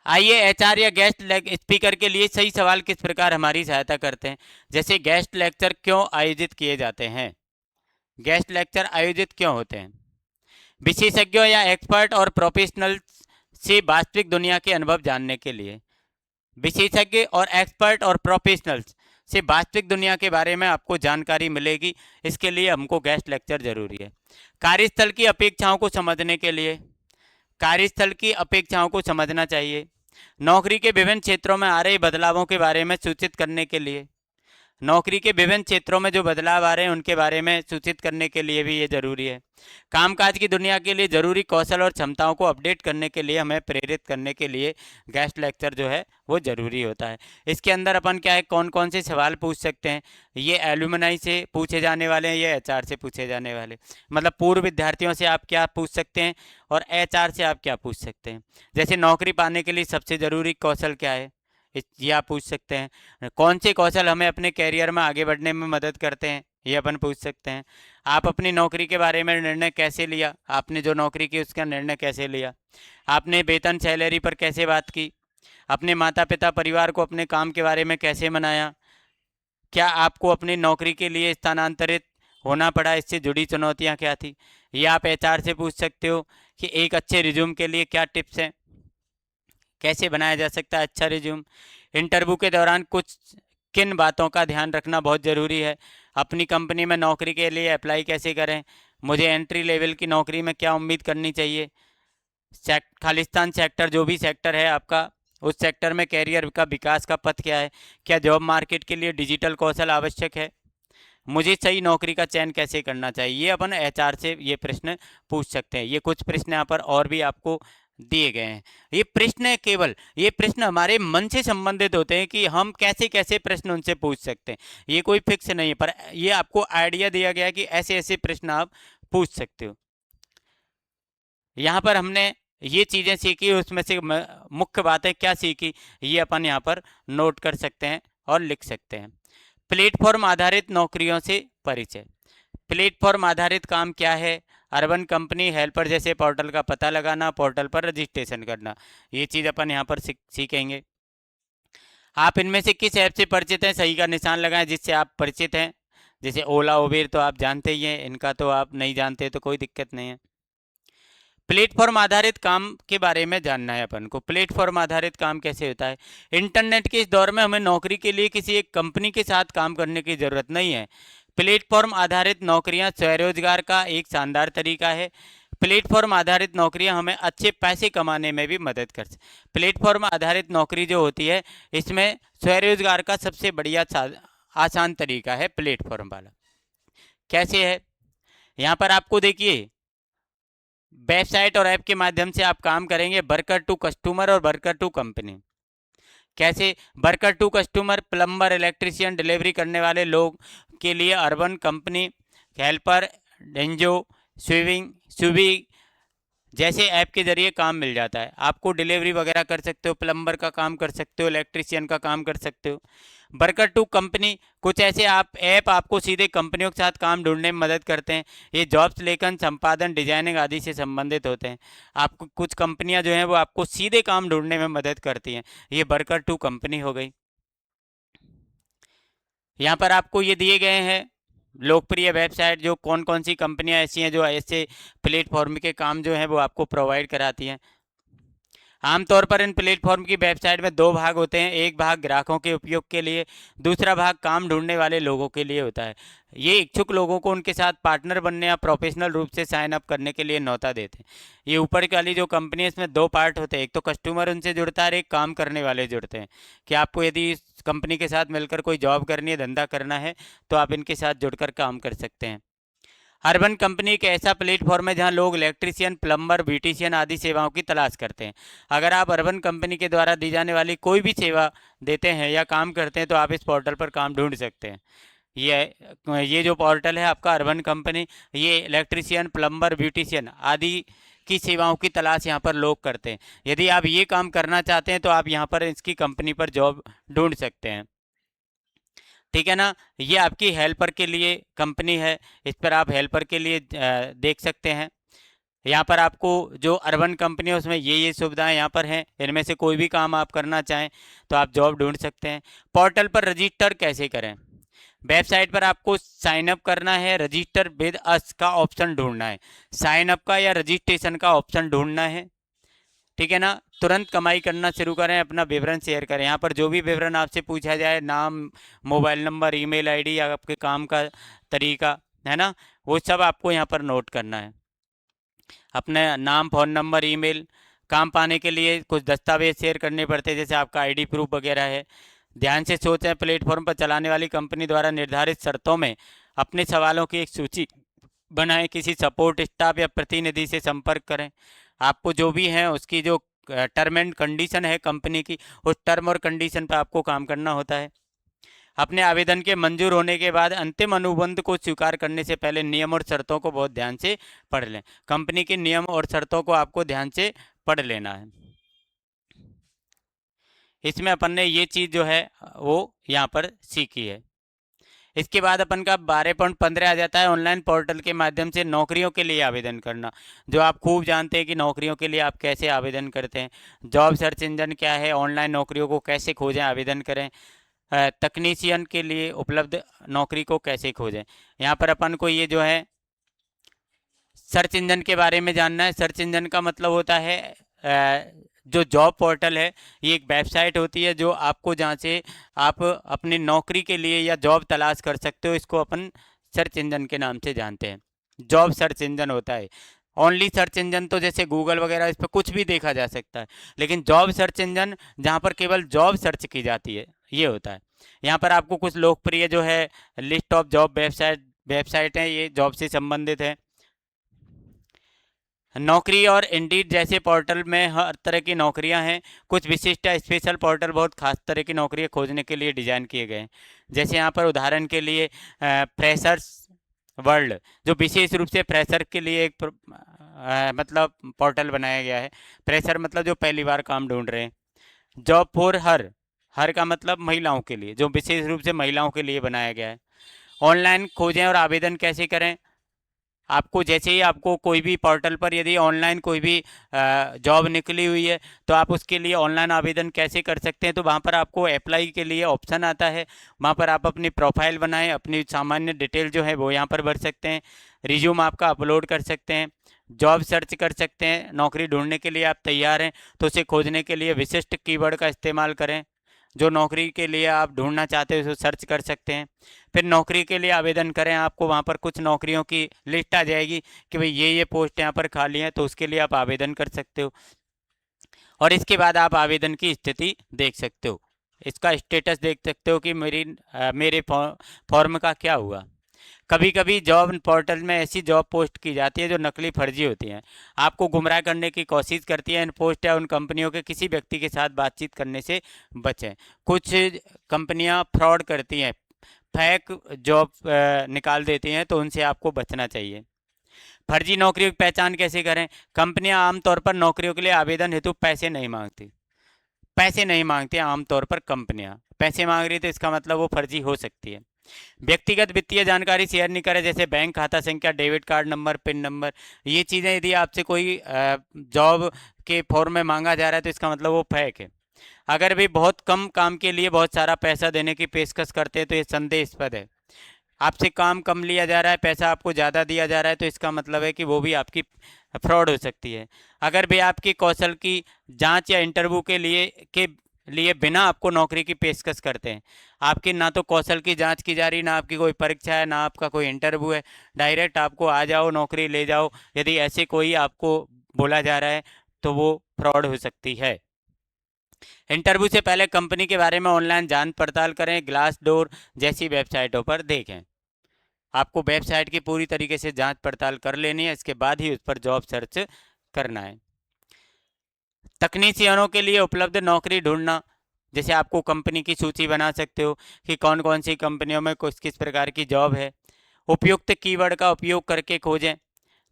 [SPEAKER 1] आइए एचआर या गेस्ट स्पीकर के लिए सही सवाल किस प्रकार हमारी सहायता करते हैं। जैसे गेस्ट लेक्चर क्यों आयोजित किए जाते हैं, गेस्ट लेक्चर आयोजित क्यों होते हैं। विशेषज्ञों या एक्सपर्ट और प्रोफेशनल से वास्तविक दुनिया के अनुभव जानने के लिए। विशेषज्ञ और एक्सपर्ट और प्रोफेशनल्स से वास्तविक दुनिया के बारे में आपको जानकारी मिलेगी, इसके लिए हमको गेस्ट लेक्चर जरूरी है। कार्यस्थल की अपेक्षाओं को समझने के लिए, कार्यस्थल की अपेक्षाओं को समझना चाहिए। नौकरी के विभिन्न क्षेत्रों में आ रहे बदलावों के बारे में सूचित करने के लिए, नौकरी के विभिन्न क्षेत्रों में जो बदलाव आ रहे हैं उनके बारे में सूचित करने के लिए भी ये जरूरी है। कामकाज की दुनिया के लिए जरूरी कौशल और क्षमताओं को अपडेट करने के लिए, हमें प्रेरित करने के लिए गेस्ट लेक्चर जो है वो ज़रूरी होता है। इसके अंदर अपन क्या है, कौन कौन से सवाल पूछ सकते हैं, ये एल्यूमनाई से पूछे जाने वाले हैं, ये एचआर से पूछे जाने वाले, मतलब पूर्व विद्यार्थियों से आप क्या पूछ सकते हैं और एचआर से आप क्या पूछ सकते हैं। जैसे नौकरी पाने के लिए सबसे ज़रूरी कौशल क्या है, ये आप पूछ सकते हैं। कौन से कौशल हमें अपने कैरियर में आगे बढ़ने में मदद करते हैं, ये अपन पूछ सकते हैं। आप अपनी नौकरी के बारे में निर्णय कैसे लिया, आपने जो नौकरी की उसका निर्णय कैसे लिया, आपने वेतन सैलरी पर कैसे बात की, अपने माता पिता परिवार को अपने काम के बारे में कैसे मनाया, क्या आपको अपनी नौकरी के लिए स्थानांतरित होना पड़ा, इससे जुड़ी चुनौतियां क्या थी। ये आप एचआर से पूछ सकते हो कि एक अच्छे रिज्यूम के लिए क्या टिप्स हैं, कैसे बनाया जा सकता है अच्छा रिज्यूम। इंटरव्यू के दौरान कुछ किन बातों का ध्यान रखना बहुत ज़रूरी है। अपनी कंपनी में नौकरी के लिए अप्लाई कैसे करें, मुझे एंट्री लेवल की नौकरी में क्या उम्मीद करनी चाहिए। खालिस्तान सेक्टर, जो भी सेक्टर है आपका, उस सेक्टर में कैरियर का विकास का पथ क्या है, क्या जॉब मार्केट के लिए डिजिटल कौशल आवश्यक है, मुझे सही नौकरी का चयन कैसे करना चाहिए। ये अपन एचआर से ये प्रश्न पूछ सकते हैं। ये कुछ प्रश्न यहाँ पर और भी आपको दिए गए हैं। ये प्रश्न हमारे मन से संबंधित होते हैं कि हम कैसे कैसे प्रश्न उनसे पूछ सकते हैं। ये कोई फिक्स नहीं है, पर ये आपको आइडिया दिया गया है कि ऐसे ऐसे प्रश्न आप पूछ सकते हो। यहाँ पर हमने ये चीज़ें सीखी, उसमें से मुख्य बातें क्या सीखी ये अपन यहाँ पर नोट कर सकते हैं और लिख सकते हैं। प्लेटफॉर्म आधारित नौकरियों से परिचय। प्लेटफॉर्म आधारित काम क्या है। अर्बन कंपनी हेल्पर जैसे पोर्टल का पता लगाना, पोर्टल पर रजिस्ट्रेशन करना, ये चीज़ अपन यहाँ पर सीखेंगे। आप इनमें से किस ऐप से परिचित हैं, सही का निशान लगाएं जिससे आप परिचित हैं। जैसे ओला उबेर तो आप जानते ही हैं, इनका तो आप नहीं जानते तो कोई दिक्कत नहीं है। प्लेटफॉर्म आधारित काम के बारे में जानना है अपन को। प्लेटफॉर्म आधारित काम कैसे होता है। इंटरनेट के इस दौर में हमें नौकरी के लिए किसी एक कंपनी के साथ काम करने की ज़रूरत नहीं है। प्लेटफॉर्म आधारित नौकरियां स्वरोजगार का एक शानदार तरीका है। प्लेटफॉर्म आधारित नौकरियां हमें अच्छे पैसे कमाने में भी मदद कर सकती। प्लेटफॉर्म आधारित नौकरी जो होती है, इसमें स्वरोजगार का सबसे बढ़िया आसान तरीका है प्लेटफॉर्म वाला। कैसे है, यहाँ पर आपको देखिए, वेबसाइट और ऐप के माध्यम से आप काम करेंगे। वर्कर टू कस्टमर और वर्कर टू कंपनी। कैसे, worker to customer, plumber, electrician, delivery करने वाले लोग के लिए अर्बन कंपनी, हेल्पर, डेंजो, स्विवी जैसे ऐप के जरिए काम मिल जाता है। आपको डिलीवरी वगैरह कर सकते हो, प्लम्बर का काम कर सकते हो, इलेक्ट्रिशियन का काम कर सकते हो। वर्कर टू कंपनी, कुछ ऐसे ऐप आपको सीधे कंपनियों के साथ काम ढूंढने में मदद करते हैं। ये जॉब्स लेखन, संपादन, डिजाइनिंग आदि से संबंधित होते हैं। आपको कुछ कंपनियां जो हैं वो आपको सीधे काम ढूंढने में मदद करती हैं। ये वर्कर टू कंपनी हो गई। यहाँ पर आपको ये दिए गए हैं लोकप्रिय वेबसाइट, जो कौन कौन सी कंपनियां ऐसी हैं जो ऐसे प्लेटफॉर्म के काम जो हैं वो आपको प्रोवाइड कराती हैं। आमतौर पर इन प्लेटफॉर्म की वेबसाइट में दो भाग होते हैं। एक भाग ग्राहकों के उपयोग के लिए, दूसरा भाग काम ढूंढने वाले लोगों के लिए होता है। ये इच्छुक लोगों को उनके साथ पार्टनर बनने या प्रोफेशनल रूप से साइन अप करने के लिए न्योता देते हैं। ये ऊपर वाली जो कंपनी है, इसमें दो पार्ट होते हैं। एक तो कस्टमर उनसे जुड़ता है और एक काम करने वाले जुड़ते हैं। कि आपको यदि इस कंपनी के साथ मिलकर कोई जॉब करनी है, धंधा करना है, तो आप इनके साथ जुड़कर काम कर सकते हैं। अर्बन कंपनी एक ऐसा प्लेटफॉर्म है जहां लोग इलेक्ट्रीशियन, प्लम्बर, ब्यूटिशियन आदि सेवाओं की तलाश करते हैं। अगर आप अर्बन कंपनी के द्वारा दी जाने वाली कोई भी सेवा देते हैं या काम करते हैं तो आप इस पोर्टल पर काम ढूंढ सकते हैं। ये जो पोर्टल है आपका अर्बन कंपनी, ये इलेक्ट्रीशियन, प्लम्बर, ब्यूटिशियन आदि की सेवाओं की तलाश यहाँ पर लोग करते हैं। यदि आप ये काम करना चाहते हैं तो आप यहाँ पर इसकी कंपनी पर जॉब ढूंढ सकते हैं। ठीक है ना। ये आपकी हेल्पर के लिए कंपनी है, इस पर आप हेल्पर के लिए देख सकते हैं। यहाँ पर आपको जो अर्बन कंपनी है उसमें ये सुविधाएं यहाँ पर हैं। इनमें से कोई भी काम आप करना चाहें तो आप जॉब ढूंढ सकते हैं। पोर्टल पर रजिस्टर कैसे करें। वेबसाइट पर आपको साइन अप करना है, रजिस्टर विद अस का ऑप्शन ढूंढना है। साइन अप का या रजिस्ट्रेशन का ऑप्शन ढूंढना है। ठीक है ना। तुरंत कमाई करना शुरू करें, अपना विवरण शेयर करें। यहाँ पर जो भी विवरण आपसे पूछा जाए, नाम, मोबाइल नंबर, ईमेल आईडी या आपके काम का तरीका, है ना, वो सब आपको यहाँ पर नोट करना है। अपने नाम, फ़ोन नंबर, ईमेल। काम पाने के लिए कुछ दस्तावेज शेयर करने पड़ते हैं, जैसे आपका आईडी प्रूफ वगैरह है। ध्यान से सोचें, प्लेटफॉर्म पर चलाने वाली कंपनी द्वारा निर्धारित शर्तों में अपने सवालों की एक सूची बनाएं। किसी सपोर्ट स्टाफ या प्रतिनिधि से संपर्क करें। आपको जो भी है उसकी जो टर्म एंड कंडीशन है कंपनी की, उस टर्म और कंडीशन पर आपको काम करना होता है। अपने आवेदन के मंजूर होने के बाद अंतिम अनुबंध को स्वीकार करने से पहले नियम और शर्तों को बहुत ध्यान से पढ़ लें। कंपनी के नियम और शर्तों को आपको ध्यान से पढ़ लेना है। इसमें अपन ने ये चीज़ जो है वो यहाँ पर सीखी है। इसके बाद अपन का 12.15 आ जाता है, ऑनलाइन पोर्टल के माध्यम से नौकरियों के लिए आवेदन करना। जो आप खूब जानते हैं कि नौकरियों के लिए आप कैसे आवेदन करते हैं। जॉब सर्च इंजन क्या है, ऑनलाइन नौकरियों को कैसे खोजें, आवेदन करें। तकनीशियन के लिए उपलब्ध नौकरी को कैसे खोजें। यहाँ पर अपन को ये जो है सर्च इंजन के बारे में जानना है। सर्च इंजन का मतलब होता है जो जॉब पोर्टल है, ये एक वेबसाइट होती है जो आपको, जहाँ से आप अपनी नौकरी के लिए या जॉब तलाश कर सकते हो, इसको अपन सर्च इंजन के नाम से जानते हैं। जॉब सर्च इंजन होता है। ओनली सर्च इंजन तो जैसे गूगल वगैरह, इस पर कुछ भी देखा जा सकता है, लेकिन जॉब सर्च इंजन जहाँ पर केवल जॉब सर्च की जाती है, ये होता है। यहाँ पर आपको कुछ लोकप्रिय जो है लिस्ट ऑफ जॉब वेबसाइट है, ये जॉब से संबंधित है। नौकरी और इंडीड जैसे पोर्टल में हर तरह की नौकरियां हैं। कुछ विशिष्ट स्पेशल पोर्टल बहुत खास तरह की नौकरियां खोजने के लिए डिज़ाइन किए गए हैं। जैसे यहाँ पर उदाहरण के लिए फ्रेशर्स वर्ल्ड, जो विशेष रूप से फ्रेशर के लिए एक मतलब पोर्टल बनाया गया है। फ्रेशर मतलब जो पहली बार काम ढूंढ रहे हैं। जॉब फॉर हर, हर का मतलब महिलाओं के लिए, जो विशेष रूप से महिलाओं के लिए बनाया गया है। ऑनलाइन खोजें और आवेदन कैसे करें। आपको जैसे ही आपको कोई भी पोर्टल पर यदि ऑनलाइन कोई भी जॉब निकली हुई है, तो आप उसके लिए ऑनलाइन आवेदन कैसे कर सकते हैं। तो वहाँ पर आपको अप्लाई के लिए ऑप्शन आता है। वहाँ पर आप अपनी प्रोफाइल बनाएं, अपनी सामान्य डिटेल जो है वो यहाँ पर भर सकते हैं। रिज्यूम आपका अपलोड कर सकते हैं। जॉब सर्च कर सकते हैं। नौकरी ढूंढने के लिए आप तैयार हैं तो उसे खोजने के लिए विशिष्ट कीवर्ड का इस्तेमाल करें। जो नौकरी के लिए आप ढूंढना चाहते हो उसे सर्च कर सकते हैं। फिर नौकरी के लिए आवेदन करें। आपको वहाँ पर कुछ नौकरियों की लिस्ट आ जाएगी कि भाई ये पोस्ट यहाँ पर खाली है, तो उसके लिए आप आवेदन कर सकते हो। और इसके बाद आप आवेदन की स्थिति देख सकते हो, इसका स्टेटस देख सकते हो कि मेरे फॉर्म का क्या हुआ। कभी कभी जॉब पोर्टल में ऐसी जॉब पोस्ट की जाती है जो नकली फर्जी होती हैं, आपको गुमराह करने की कोशिश करती है। इन पोस्ट या उन कंपनियों के किसी व्यक्ति के साथ बातचीत करने से बचें। कुछ कंपनियां फ्रॉड करती हैं, फेक जॉब निकाल देती हैं, तो उनसे आपको बचना चाहिए। फर्जी नौकरियों की पहचान कैसे करें। कंपनियां आमतौर पर नौकरियों के लिए आवेदन हेतु पैसे नहीं मांगती। पैसे नहीं मांगती आमतौर पर कंपनियां। पैसे मांग रही तो इसका मतलब वो फर्जी हो सकती है। व्यक्तिगत वित्तीय जानकारी शेयर नहीं करें, जैसे बैंक खाता संख्या, debit card number, pin number. ये चीज़ें यदि आपसे कोई जॉब के फॉर्म में मांगा जा रहा है तो इसका मतलब वो फेक है। अगर भी बहुत कम काम के लिए बहुत सारा पैसा देने की पेशकश करते हैं तो ये संदेहास्पद है। आपसे काम कम लिया जा रहा है, पैसा आपको ज़्यादा दिया जा रहा है, तो इसका मतलब है कि वो भी आपकी फ्रॉड हो सकती है। अगर भी आपकी कौशल की जांच या इंटरव्यू के लिए बिना आपको नौकरी की पेशकश करते हैं, आपकी ना तो कौशल की जांच की जा रही, ना आपकी कोई परीक्षा है, ना आपका कोई इंटरव्यू है, डायरेक्ट आपको आ जाओ नौकरी ले जाओ, यदि ऐसे कोई आपको बोला जा रहा है तो वो फ्रॉड हो सकती है। इंटरव्यू से पहले कंपनी के बारे में ऑनलाइन जांच पड़ताल करें। ग्लास डोर जैसी वेबसाइटों पर देखें। आपको वेबसाइट की पूरी तरीके से जांच पड़ताल कर लेनी है, इसके बाद ही उस पर जॉब सर्च करना है। तकनीशियनों के लिए उपलब्ध नौकरी ढूंढना, जैसे आपको कंपनी की सूची बना सकते हो कि कौन कौन सी कंपनियों में किस किस प्रकार की जॉब है। उपयुक्त कीवर्ड का उपयोग करके खोजें।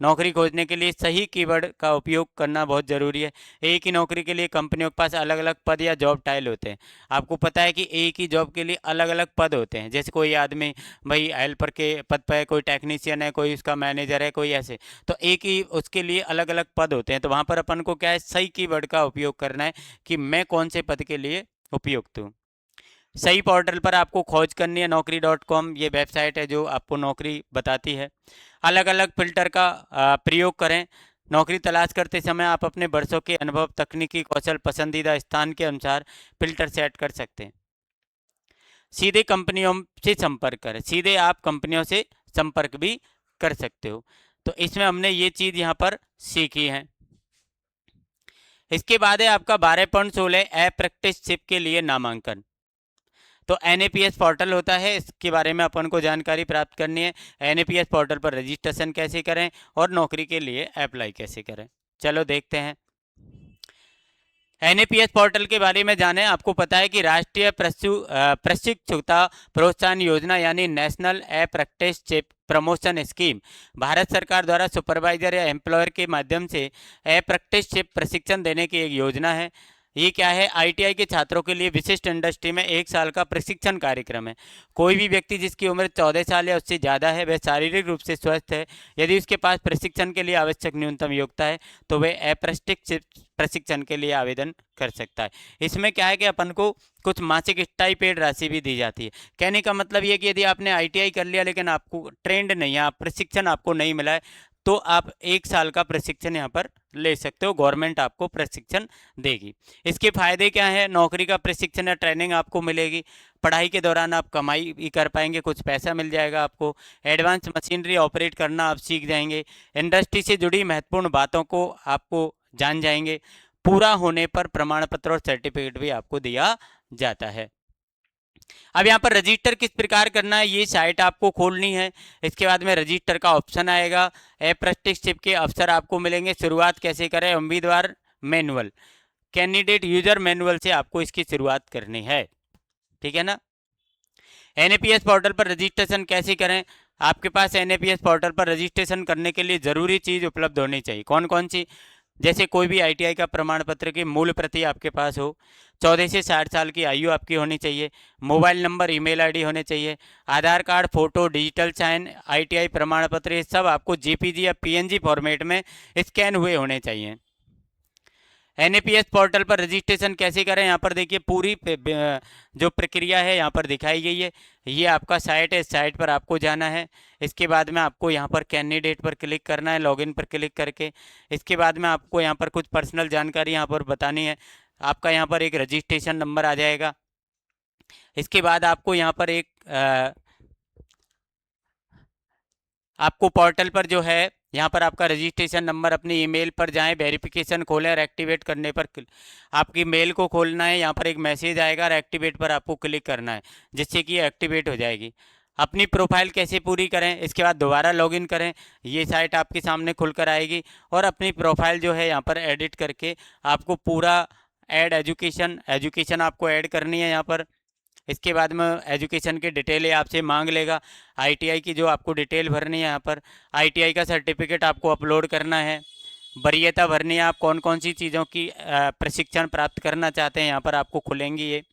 [SPEAKER 1] नौकरी खोजने के लिए सही कीवर्ड का उपयोग करना बहुत ज़रूरी है। एक ही नौकरी के लिए कंपनियों के पास अलग अलग पद या जॉब टाइल होते हैं। आपको पता है कि एक ही जॉब के लिए अलग अलग पद होते हैं। जैसे कोई आदमी भाई हेल्पर के पद पर है, कोई टेक्नीशियन है, कोई उसका मैनेजर है, कोई ऐसे, तो एक ही उसके लिए अलग अलग पद होते हैं। तो वहाँ पर अपन को क्या है, सही कीवर्ड का उपयोग करना है कि मैं कौन से पद के लिए उपयुक्त हूँ। सही पोर्टल पर आपको खोज करनी है। naukri.com ये वेबसाइट है जो आपको नौकरी बताती है। अलग अलग फिल्टर का प्रयोग करें। नौकरी तलाश करते समय आप अपने वर्षों के अनुभव, तकनीकी कौशल, पसंदीदा स्थान के अनुसार फिल्टर सेट कर सकते हैं। सीधे कंपनियों से संपर्क करें। सीधे आप कंपनियों से संपर्क भी कर सकते हो। तो इसमें हमने ये चीज़ यहाँ पर सीखी है। इसके बाद है आपका 12.16 अप्रैक्टिसशिप के लिए नामांकन। तो NAPS पोर्टल होता है, इसके बारे में अपन को जानकारी प्राप्त करनी है। NAPS पोर्टल पर रजिस्ट्रेशन कैसे करें और नौकरी के लिए अप्लाई कैसे करें, चलो देखते हैं। NAPS पोर्टल के बारे में जानें। आपको पता है कि राष्ट्रीय प्रशिक्षुता प्रोत्साहन योजना यानी national apprenticeship promotion scheme Bharat सरकार द्वारा सुपरवाइजर या एम्प्लॉयर के माध्यम से अप्रेंटिसशिप प्रशिक्षण देने की एक योजना है। ये क्या है, आईटीआई के छात्रों के लिए विशिष्ट इंडस्ट्री में 1 साल का प्रशिक्षण कार्यक्रम है। कोई भी व्यक्ति जिसकी उम्र 14 साल या उससे ज़्यादा है, वह शारीरिक रूप से स्वस्थ है, यदि उसके पास प्रशिक्षण के लिए आवश्यक न्यूनतम योग्यता है, तो वह अप्रशिक्षित प्रशिक्षण के लिए आवेदन कर सकता है। इसमें क्या है कि अपन को कुछ मासिक स्टाइपेंड राशि भी दी जाती है। कहने का मतलब ये कि यदि आपने आईटीआई कर लिया लेकिन आपको ट्रेंड नहीं है, आप प्रशिक्षण आपको नहीं मिला है, तो आप 1 साल का प्रशिक्षण यहाँ पर ले सकते हो, गवर्नमेंट आपको प्रशिक्षण देगी। इसके फायदे क्या है, नौकरी का प्रशिक्षण या ट्रेनिंग आपको मिलेगी, पढ़ाई के दौरान आप कमाई भी कर पाएंगे, कुछ पैसा मिल जाएगा आपको, एडवांस मशीनरी ऑपरेट करना आप सीख जाएंगे, इंडस्ट्री से जुड़ी महत्वपूर्ण बातों को आपको जान जाएंगे, पूरा होने पर प्रमाण पत्र और सर्टिफिकेट भी आपको दिया जाता है। अब यहाँ पर रजिस्टर किस प्रकार करना है, ये साइट आपको खोलनी है। इसके बाद में रजिस्टर का ऑप्शन आएगा, अप्रेंटिसशिप के अवसर आपको मिलेंगे। शुरुआत कैसे करें, उम्मीदवार मैनुअल, कैंडिडेट यूजर मैनुअल से आपको इसकी शुरुआत करनी है, ठीक है ना। एनएपीएस पोर्टल पर रजिस्ट्रेशन कैसे करें, आपके पास एनएपीएस पोर्टल पर रजिस्ट्रेशन करने के लिए जरूरी चीज उपलब्ध होनी चाहिए। कौन कौन सी, जैसे कोई भी आईटीआई का प्रमाण पत्र की मूल प्रति आपके पास हो, 14 से 60 साल की आयु आपकी होनी चाहिए, मोबाइल नंबर ईमेल आईडी होने चाहिए, Aadhaar card, photo, digital sign, ITI प्रमाण पत्र, ये सब आपको जेपीजी या पीएनजी फॉर्मेट में स्कैन हुए होने चाहिए। एनएपीएस पोर्टल पर रजिस्ट्रेशन कैसे करें, यहाँ पर देखिए पूरी जो प्रक्रिया है यहाँ पर दिखाई गई है। ये आपका साइट है, इस साइट पर आपको जाना है। इसके बाद में आपको यहाँ पर कैंडिडेट पर क्लिक करना है, लॉगिन पर क्लिक करके। इसके बाद में आपको यहाँ पर कुछ पर्सनल जानकारी यहाँ पर बतानी है। आपका यहाँ पर एक रजिस्ट्रेशन नंबर आ जाएगा। इसके बाद आपको यहाँ पर एक आपको पोर्टल पर जो है यहाँ पर आपका रजिस्ट्रेशन नंबर, अपनी ईमेल पर जाएं, वेरिफिकेशन खोलें और एक्टिवेट करने पर आपकी मेल को खोलना है। यहाँ पर एक मैसेज आएगा और एक्टिवेट पर आपको क्लिक करना है, जिससे कि एक्टिवेट हो जाएगी। अपनी प्रोफाइल कैसे पूरी करें, इसके बाद दोबारा लॉगिन करें, ये साइट आपके सामने खुलकर आएगी और अपनी प्रोफाइल जो है यहाँ पर एडिट करके आपको पूरा ऐड एजुकेशन आपको ऐड करनी है यहाँ पर। इसके बाद में एजुकेशन की डिटेल ये आपसे मांग लेगा, आईटीआई की जो आपको डिटेल भरनी है यहाँ पर, आईटीआई का सर्टिफिकेट आपको अपलोड करना है, वरीयता भरनी है, आप कौन कौन सी चीज़ों की प्रशिक्षण प्राप्त करना चाहते हैं यहाँ पर आपको खुलेंगी ये।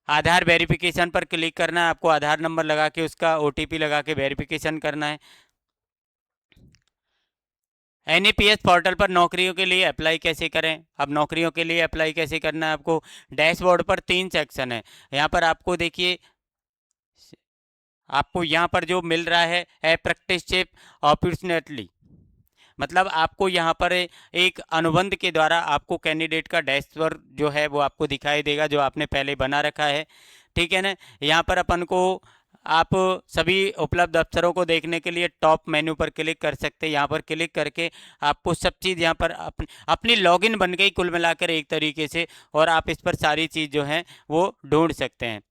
[SPEAKER 1] आधार वेरिफिकेशन पर क्लिक करना है, आपको आधार नंबर लगा के उसका ओटीपी लगा के वेरिफिकेशन करना है। एनएपीएस पोर्टल पर नौकरियों के लिए अप्लाई कैसे करें, अब नौकरियों के लिए अप्लाई कैसे करना है आपको, डैशबोर्ड पर 3 सेक्शन है। यहाँ पर आपको देखिए, आपको यहाँ पर जो मिल रहा है अप्रेंटिसशिप अपॉर्चुनिटी, मतलब आपको यहाँ पर एक अनुबंध के द्वारा आपको कैंडिडेट का डैशबोर्ड जो है वो आपको दिखाई देगा, जो आपने पहले बना रखा है, ठीक है ना। यहाँ पर अपन को आप सभी उपलब्ध अवसरों को देखने के लिए टॉप मेन्यू पर क्लिक कर सकते हैं। यहाँ पर क्लिक करके आपको सब चीज़ यहाँ पर अपनी लॉगिन बन गई कुल मिलाकर एक तरीके से, और आप इस पर सारी चीज़ जो है वो ढूंढ सकते हैं।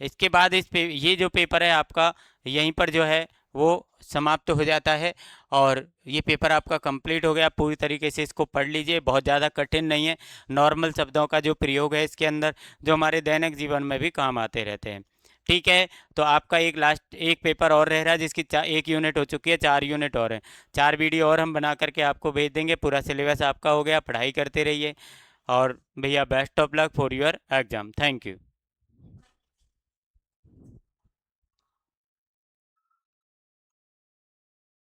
[SPEAKER 1] इसके बाद ये जो पेपर है आपका यहीं पर जो है वो समाप्त हो जाता है, और ये पेपर आपका कंप्लीट हो गया। पूरी तरीके से इसको पढ़ लीजिए, बहुत ज़्यादा कठिन नहीं है, नॉर्मल शब्दों का जो प्रयोग है इसके अंदर, जो हमारे दैनिक जीवन में भी काम आते रहते हैं, ठीक है। तो आपका एक पेपर और रह रहा है, जिसकी 1 यूनिट हो चुकी है, 4 यूनिट और हैं। 4 वीडियो और हम बना करके आपको भेज देंगे। पूरा सिलेबस आपका हो गया, पढ़ाई करते रहिए, और भैया best of luck for your exam. Thank you.